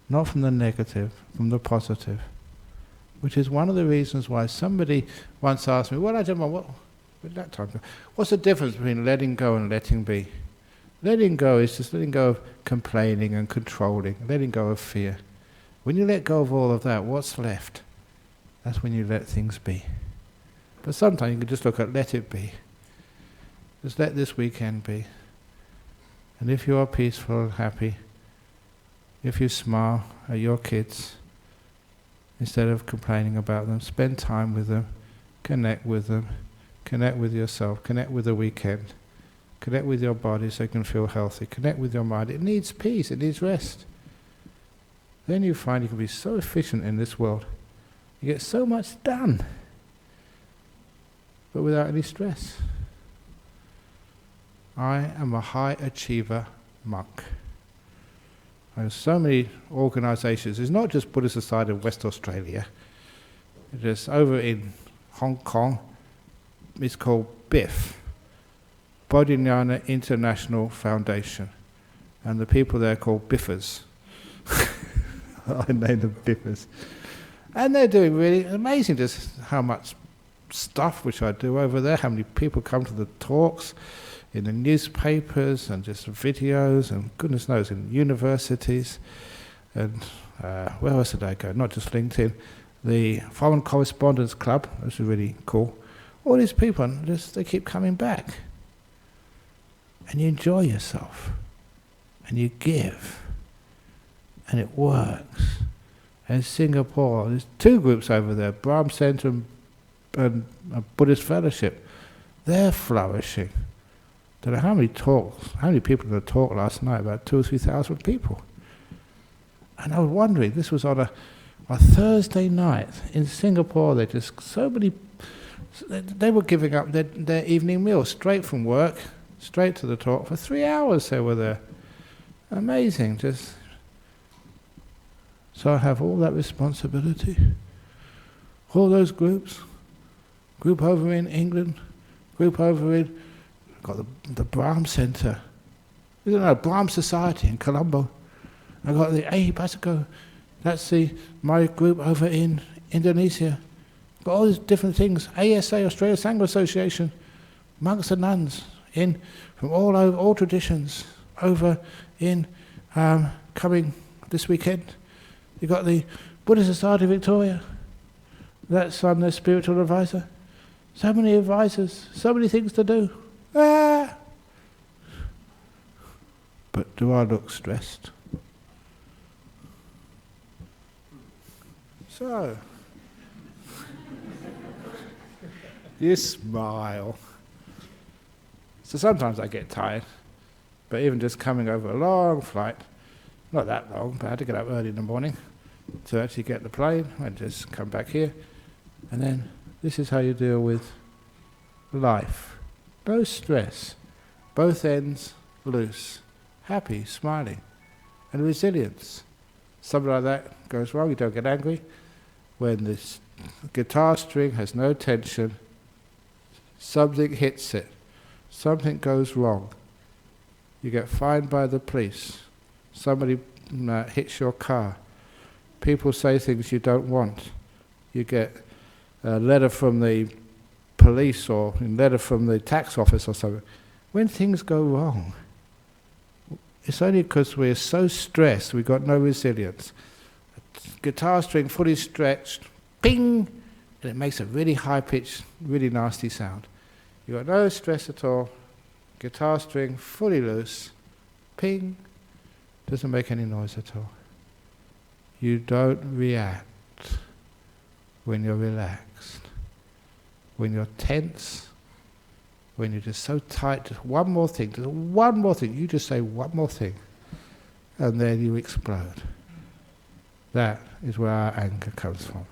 not from the negative, from the positive, which is one of the reasons why somebody once asked me, well, I don't know, what's the difference between letting go and letting be? Letting go is just letting go of complaining and controlling, letting go of fear. When you let go of all of that, what's left? That's when you let things be. But sometimes you can just look at let it be. Just let this weekend be. And if you are peaceful and happy, if you smile at your kids, instead of complaining about them, spend time with them, connect with yourself, connect with the weekend, connect with your body so you can feel healthy, connect with your mind. It needs peace, it needs rest. Then you find you can be so efficient in this world. You get so much done, but without any stress. I am a high achiever monk. There's so many organisations. It's not just Buddhist Society of West Australia. It's over in Hong Kong. is called BIF, Bodhinyana International Foundation, and the people there are called Biffers. I named them Biffers. And they're doing really amazing, just how much stuff which I do over there, how many people come to the talks, in the newspapers, and just videos, and goodness knows, in universities, and where else did I go? Not just LinkedIn. The Foreign Correspondence Club, which is really cool. All these people, they keep coming back. And you enjoy yourself. And you give. And it works. And in Singapore, there's 2 groups over there, Brahm Center and Buddhist Fellowship. They're flourishing. I don't know how many people did I talk last night, about 2,000 or 3,000 people. And I was wondering, this was on a Thursday night in Singapore. They were giving up their evening meal straight from work, straight to the talk. For 3 hours they were there. Amazing, so I have all that responsibility. All those groups, group over in England, group over in, got the Brahm Center, Brahm Society in Colombo. I got the Basiko, that's my group over in Indonesia. Got all these different things. ASA, Australia Sangha Association, monks and nuns from all over, all traditions, over in coming this weekend. You got the Buddhist Society of Victoria. That's their spiritual advisor. So many advisors, so many things to do. But do I look stressed? So, you smile. So sometimes I get tired, but even just coming over a long flight, not that long, but I had to get up early in the morning to actually get the plane and just come back here. And then this is how you deal with life. No stress, both ends loose, happy, smiling, and resilience. Something like that goes wrong, you don't get angry. When this guitar string has no tension, something hits it, something goes wrong. You get fined by the police, somebody hits your car, people say things you don't want, you get a letter from the police or a letter from the tax office or something. When things go wrong, it's only because we're so stressed we've got no resilience. Guitar string fully stretched, ping, and it makes a really high-pitched, really nasty sound. You've got no stress at all, guitar string fully loose, ping, doesn't make any noise at all. You don't react when you're relaxed. When you're tense, when you're just so tight, just one more thing, you just say one more thing, and then you explode. That is where our anger comes from.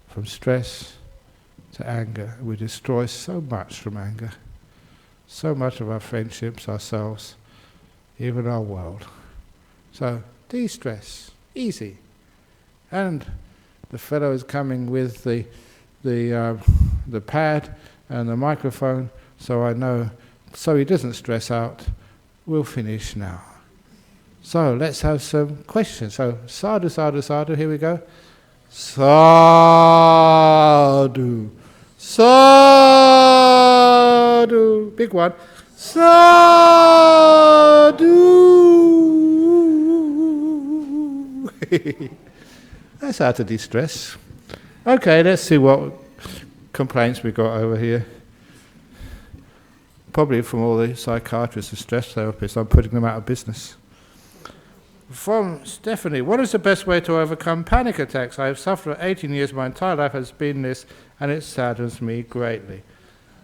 From stress to anger. We destroy so much from anger. So much of our friendships, ourselves, even our world. So, de-stress, easy. And the fellow is coming with the pad and the microphone, so I know, so he doesn't stress out. We'll finish now. So let's have some questions. So sadhu, sadhu, sadhu, here we go. Sadhu, sadhu, big one. Sadhu. That's how to de-stress. Okay, let's see what complaints we got over here. Probably from all the psychiatrists and stress therapists. I'm putting them out of business. From Stephanie, what is the best way to overcome panic attacks? I have suffered for 18 years, my entire life has been this, and it saddens me greatly.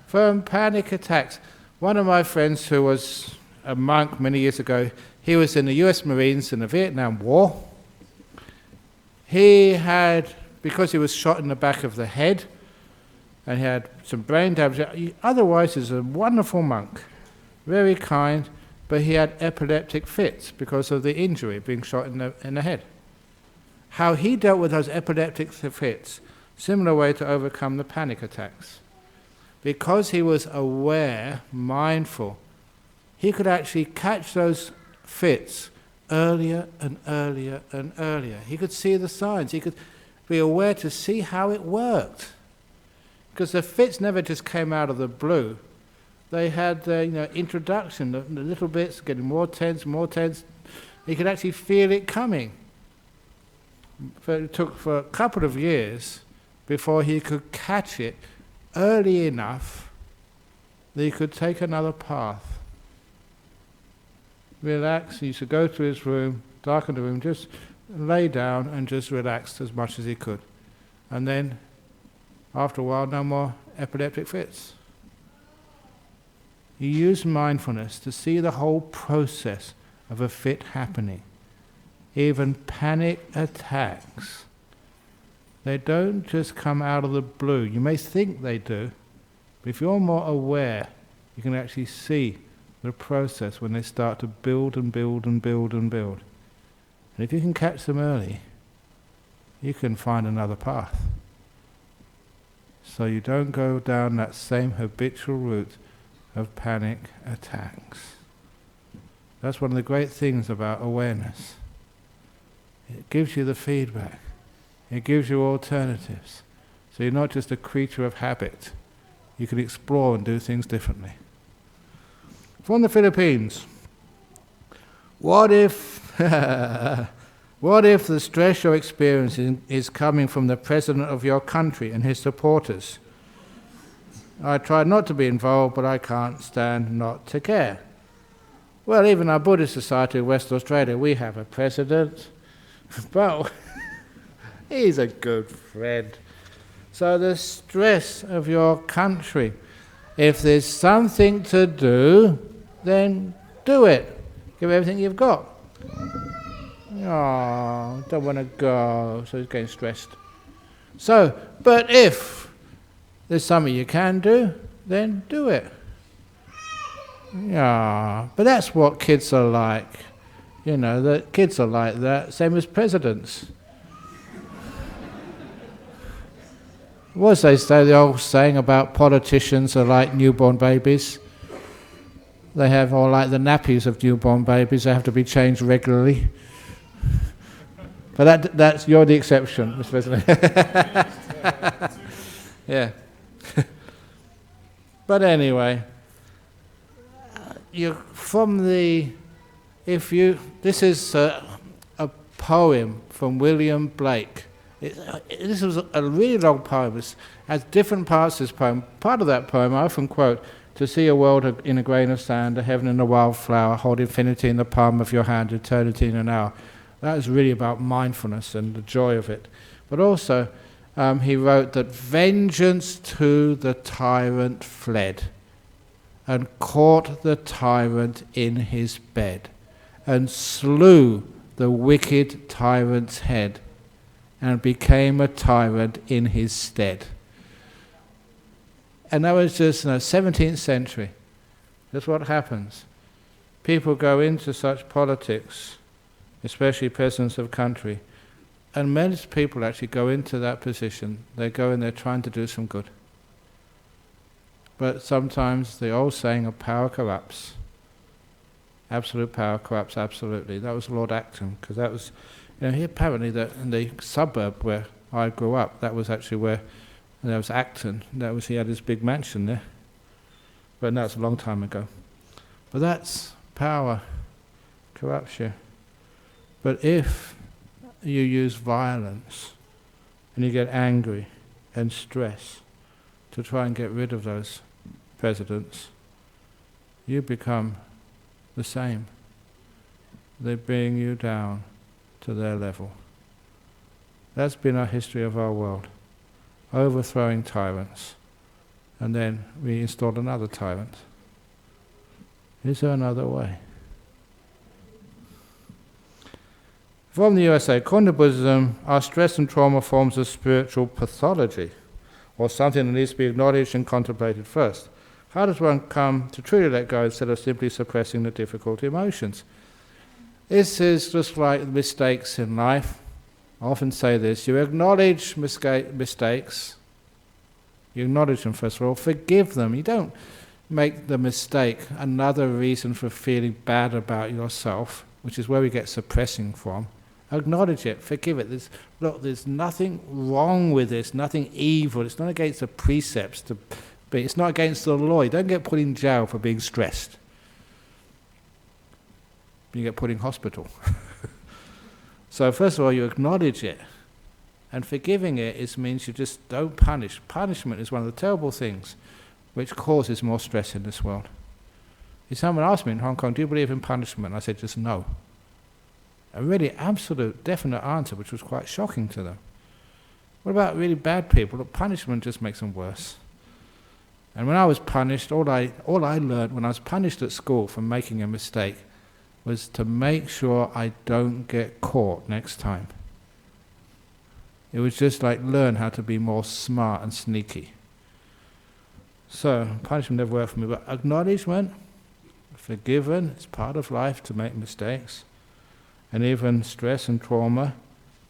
From panic attacks, one of my friends who was a monk many years ago, he was in the US Marines in the Vietnam War. He had, because he was shot in the back of the head, and he had some brain damage, otherwise he's a wonderful monk, very kind, but he had epileptic fits because of the injury, being shot in the head. How he dealt with those epileptic fits, similar way to overcome the panic attacks. because he was aware, mindful, he could actually catch those fits earlier and earlier and earlier. He could see the signs. He could be aware to see how it worked. Because the fits never just came out of the blue. They had the introduction, the little bits getting more tense, more tense. He could actually feel it coming. But it took for a couple of years before he could catch it early enough that he could take another path. Relax. He used to go to his room, darken the room, just lay down and just relax as much as he could. And then, after a while, no more epileptic fits. He used mindfulness to see the whole process of a fit happening. Even panic attacks, they don't just come out of the blue. You may think they do, but if you're more aware, you can actually see the process when they start to build and build and build and build. And if you can catch them early, you can find another path. So you don't go down that same habitual route of panic attacks. That's one of the great things about awareness. It gives you the feedback. It gives you alternatives. So you're not just a creature of habit. You can explore and do things differently. From the Philippines. What if the stress you're experiencing is coming from the president of your country and his supporters? I try not to be involved, but I can't stand not to care. Well, even our Buddhist Society of West Australia, we have a president. But he's a good friend. So the stress of your country, if there's something to do, then do it. Give everything you've got. Oh, don't want to go, so he's getting stressed. So, but if there's something you can do, then do it. Yeah, but that's what kids are like. The kids are like that, same as presidents. What they say, the old saying about politicians are like newborn babies. They have, or like the nappies of newborn babies, they have to be changed regularly. But that's you're the exception, Mr. President. Yeah. But anyway, this is a poem from William Blake. This was a really long poem. It has different parts of this poem. Part of that poem I often quote, to see a world in a grain of sand, a heaven in a wildflower, hold infinity in the palm of your hand, eternity in an hour. That is really about mindfulness and the joy of it. But also, he wrote that vengeance to the tyrant fled, and caught the tyrant in his bed, and slew the wicked tyrant's head, and became a tyrant in his stead. And that was just 17th century. That's what happens. People go into such politics, especially presidents of country, and many people actually go into that position. They go in there trying to do some good. But sometimes the old saying of power corrupts. Absolute power corrupts absolutely. That was Lord Acton, because that was, he apparently in the suburb where I grew up, that was actually where there was Acton. He had his big mansion there. But that's a long time ago. But that's power corrupts you. But if you use violence and you get angry and stress to try and get rid of those presidents, you become the same. They bring you down to their level. That's been our history of our world. Overthrowing tyrants, and then we installed another tyrant. Is there another way? From the USA, according to Buddhism, are stress and trauma forms of spiritual pathology, or something that needs to be acknowledged and contemplated first? How does one come to truly let go instead of simply suppressing the difficult emotions? This is just like mistakes in life. I often say this, you acknowledge mistakes, You acknowledge them first of all, forgive them. You don't make the mistake another reason for feeling bad about yourself, which is where we get suppressing from. Acknowledge it, forgive it. There's nothing wrong with this, nothing evil. It's not against the precepts to be, it's not against the law. You don't get put in jail for being stressed. You get put in hospital. So first of all, you acknowledge it. And forgiving it means you just don't punish. Punishment is one of the terrible things which causes more stress in this world. If someone asked me in Hong Kong, do you believe in punishment? I said just no. A really absolute, definite answer, which was quite shocking to them. What about really bad people? Look, punishment just makes them worse. And when I was punished, all I learned when I was punished at school for making a mistake was to make sure I don't get caught next time. It was just like learn how to be more smart and sneaky. So punishment never worked for me, but acknowledgement, forgiven, it's part of life to make mistakes. And even stress and trauma,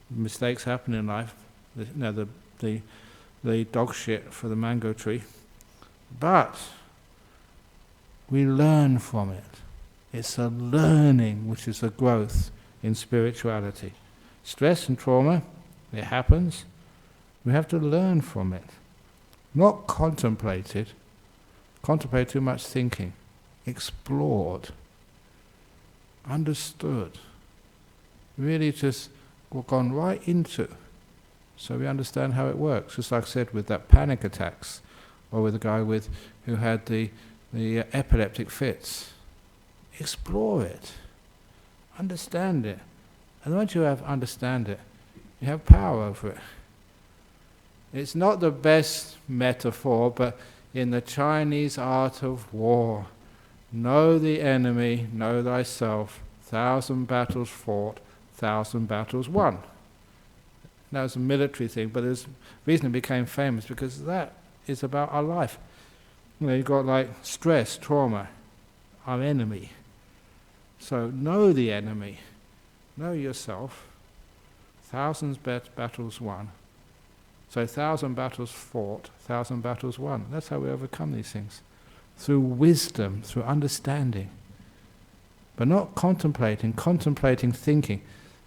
mistakes happen in life. The dog shit for the mango tree. But we learn from it. It's a learning which is a growth in spirituality. Stress and trauma, it happens. We have to learn from it. Not contemplated. Contemplate too much thinking. Explored. Understood. Really just gone right into, so we understand how it works. Just like I said with that panic attacks, or with the guy who had the epileptic fits. Explore it, understand it, and once you understand it, you have power over it. It's not the best metaphor, but in the Chinese art of war, know the enemy, know thyself. 1,000 battles fought, 1,000 battles won. That was a military thing, but the reason it became famous because that is about our life. You've got like stress, trauma, our enemy. So know the enemy, know yourself. 1,000 battles won. So 1,000 battles fought, 1,000 battles won. That's how we overcome these things. Through wisdom, through understanding. But not contemplating thinking.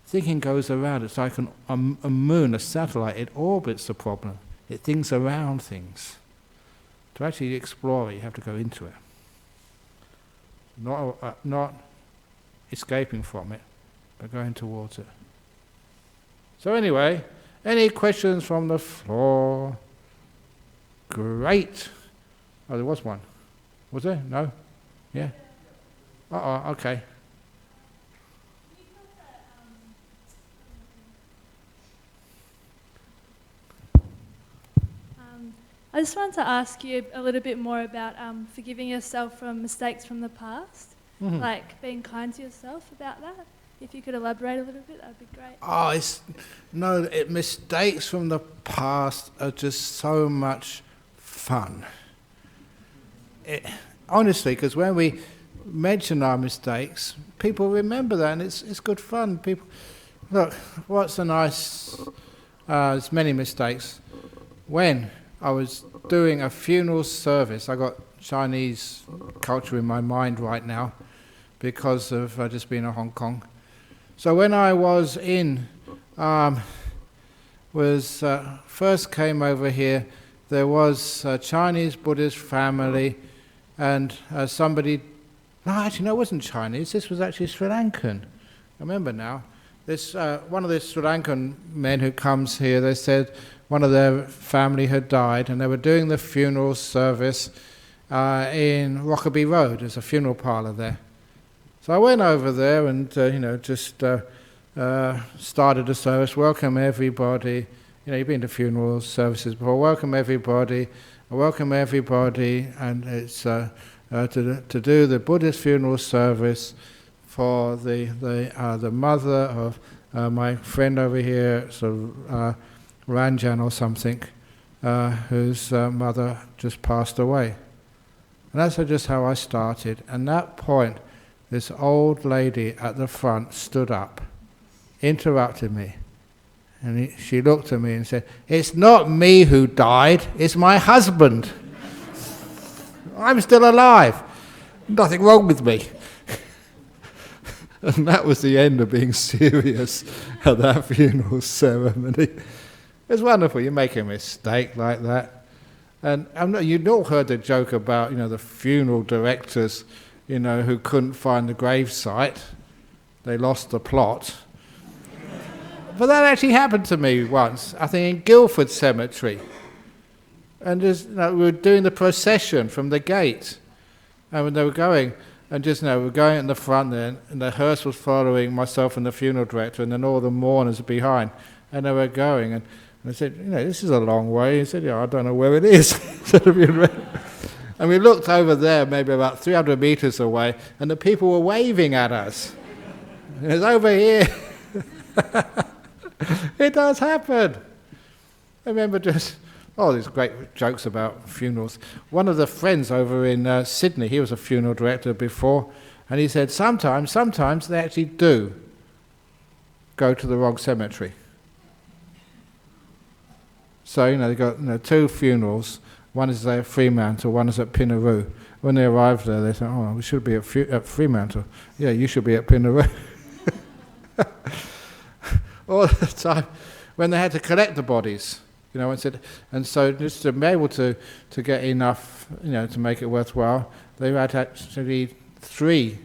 Thinking goes around, it's like a moon, a satellite, it orbits the problem. It thinks around things. To actually explore it, you have to go into it. Not escaping from it, but going towards it. So anyway, any questions from the floor? Great. Oh, there was one. Was there? No? Yeah? Okay. I just wanted to ask you a little bit more about forgiving yourself from mistakes from the past, like being kind to yourself about that. If you could elaborate a little bit, that would be great. Mistakes from the past are just so much fun. Honestly, because when we mention our mistakes, people remember that, and it's good fun. People, look, what's a nice? There's many mistakes. When I was doing a funeral service, I got Chinese culture in my mind right now because of just being in Hong Kong. So when I was first came over here, there was a Chinese Buddhist family, and somebody. No, actually, no, it wasn't Chinese. This was actually Sri Lankan. I remember now. This one of the Sri Lankan men who comes here. They said one of their family had died, and they were doing the funeral service in Rockaby Road. There's a funeral parlour there. So I went over there and just started the service. Welcome everybody. You've been to funeral services before. Welcome everybody. Welcome everybody, and it's to do the Buddhist funeral service for the mother of my friend over here, Ranjan or something, whose mother just passed away. And that's just how I started. And at that point, this old lady at the front stood up, interrupted me, And she looked at me and said, "It's not me who died, it's my husband. I'm still alive. Nothing wrong with me." And that was the end of being serious at that funeral ceremony. It was wonderful. You make a mistake like that. And you'd all heard the joke about, the funeral directors, who couldn't find the gravesite. They lost the plot. But that actually happened to me once, I think in Guildford Cemetery. And just, we were doing the procession from the gate. And when they were going, and we were going in the front then, and the hearse was following myself and the funeral director, and then all the mourners behind. And they were going, and I said, "This is a long way." He said, "Yeah, I don't know where it is." And we looked over there, maybe about 300 meters away, and the people were waving at us. It's over here. It does happen. I remember these great jokes about funerals. One of the friends over in Sydney, he was a funeral director before, and he said sometimes they actually do go to the wrong cemetery. So, they got two funerals. One is at Fremantle, one is at Pinaroo. When they arrived there, they said, "Oh, we should be at Fremantle." "Yeah, you should be at Pinaroo." All the time, when they had to collect the bodies, and so just to be able to get enough, to make it worthwhile, they had actually three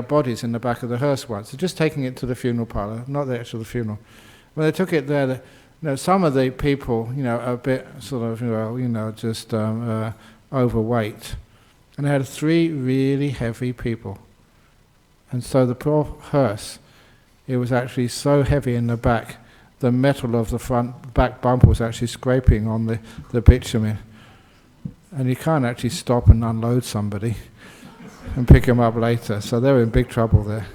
bodies in the back of the hearse once. So just taking it to the funeral parlour, not the actual funeral. When they took it there, some of the people, are a bit sort of, just overweight, and they had three really heavy people, and so the poor hearse, it was actually so heavy in the back, the metal of the back bumper was actually scraping on the bitumen. And you can't actually stop and unload somebody and pick them up later. So they were in big trouble there.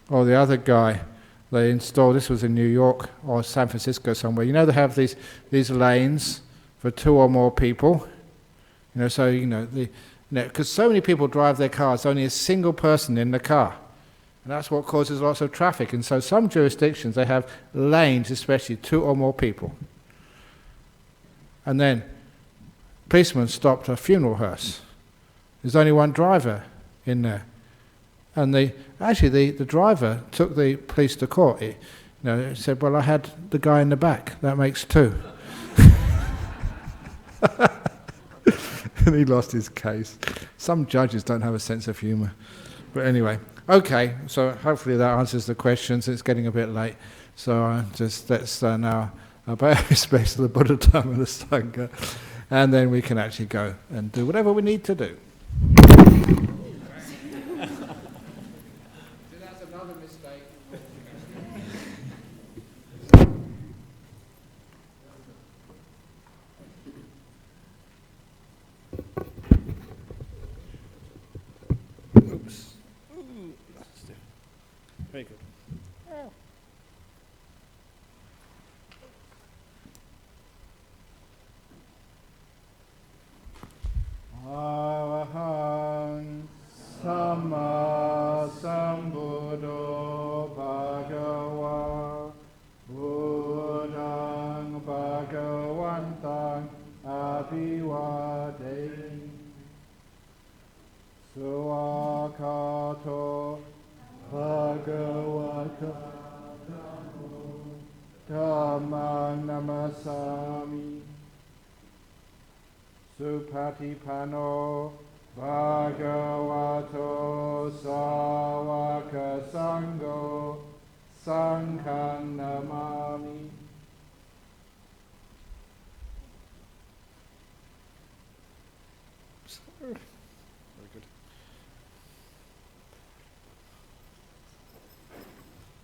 Or the other guy, they installed, this was in New York or San Francisco somewhere. They have these lanes for two or more people. Because so many people drive their cars, only a single person in the car. And that's what causes lots of traffic. And so some jurisdictions, they have lanes, especially two or more people. And then policemen stopped a funeral hearse. There's only one driver in there. And the driver took the police to court. He said, "Well, I had the guy in the back. That makes two." And he lost his case. Some judges don't have a sense of humour. But anyway. Okay, so hopefully that answers the questions. It's getting a bit late, so let's now pay respects to the Buddha, Dhamma, and the Sangha, and then we can actually go and do whatever we need to do. That's another mistake. Oops. Very good. Arahang Samma Sambuddho Bhagava Buddhang Bhagavantang Abhivademi Suakato Bhagavata Dhammang Namasami Supatipano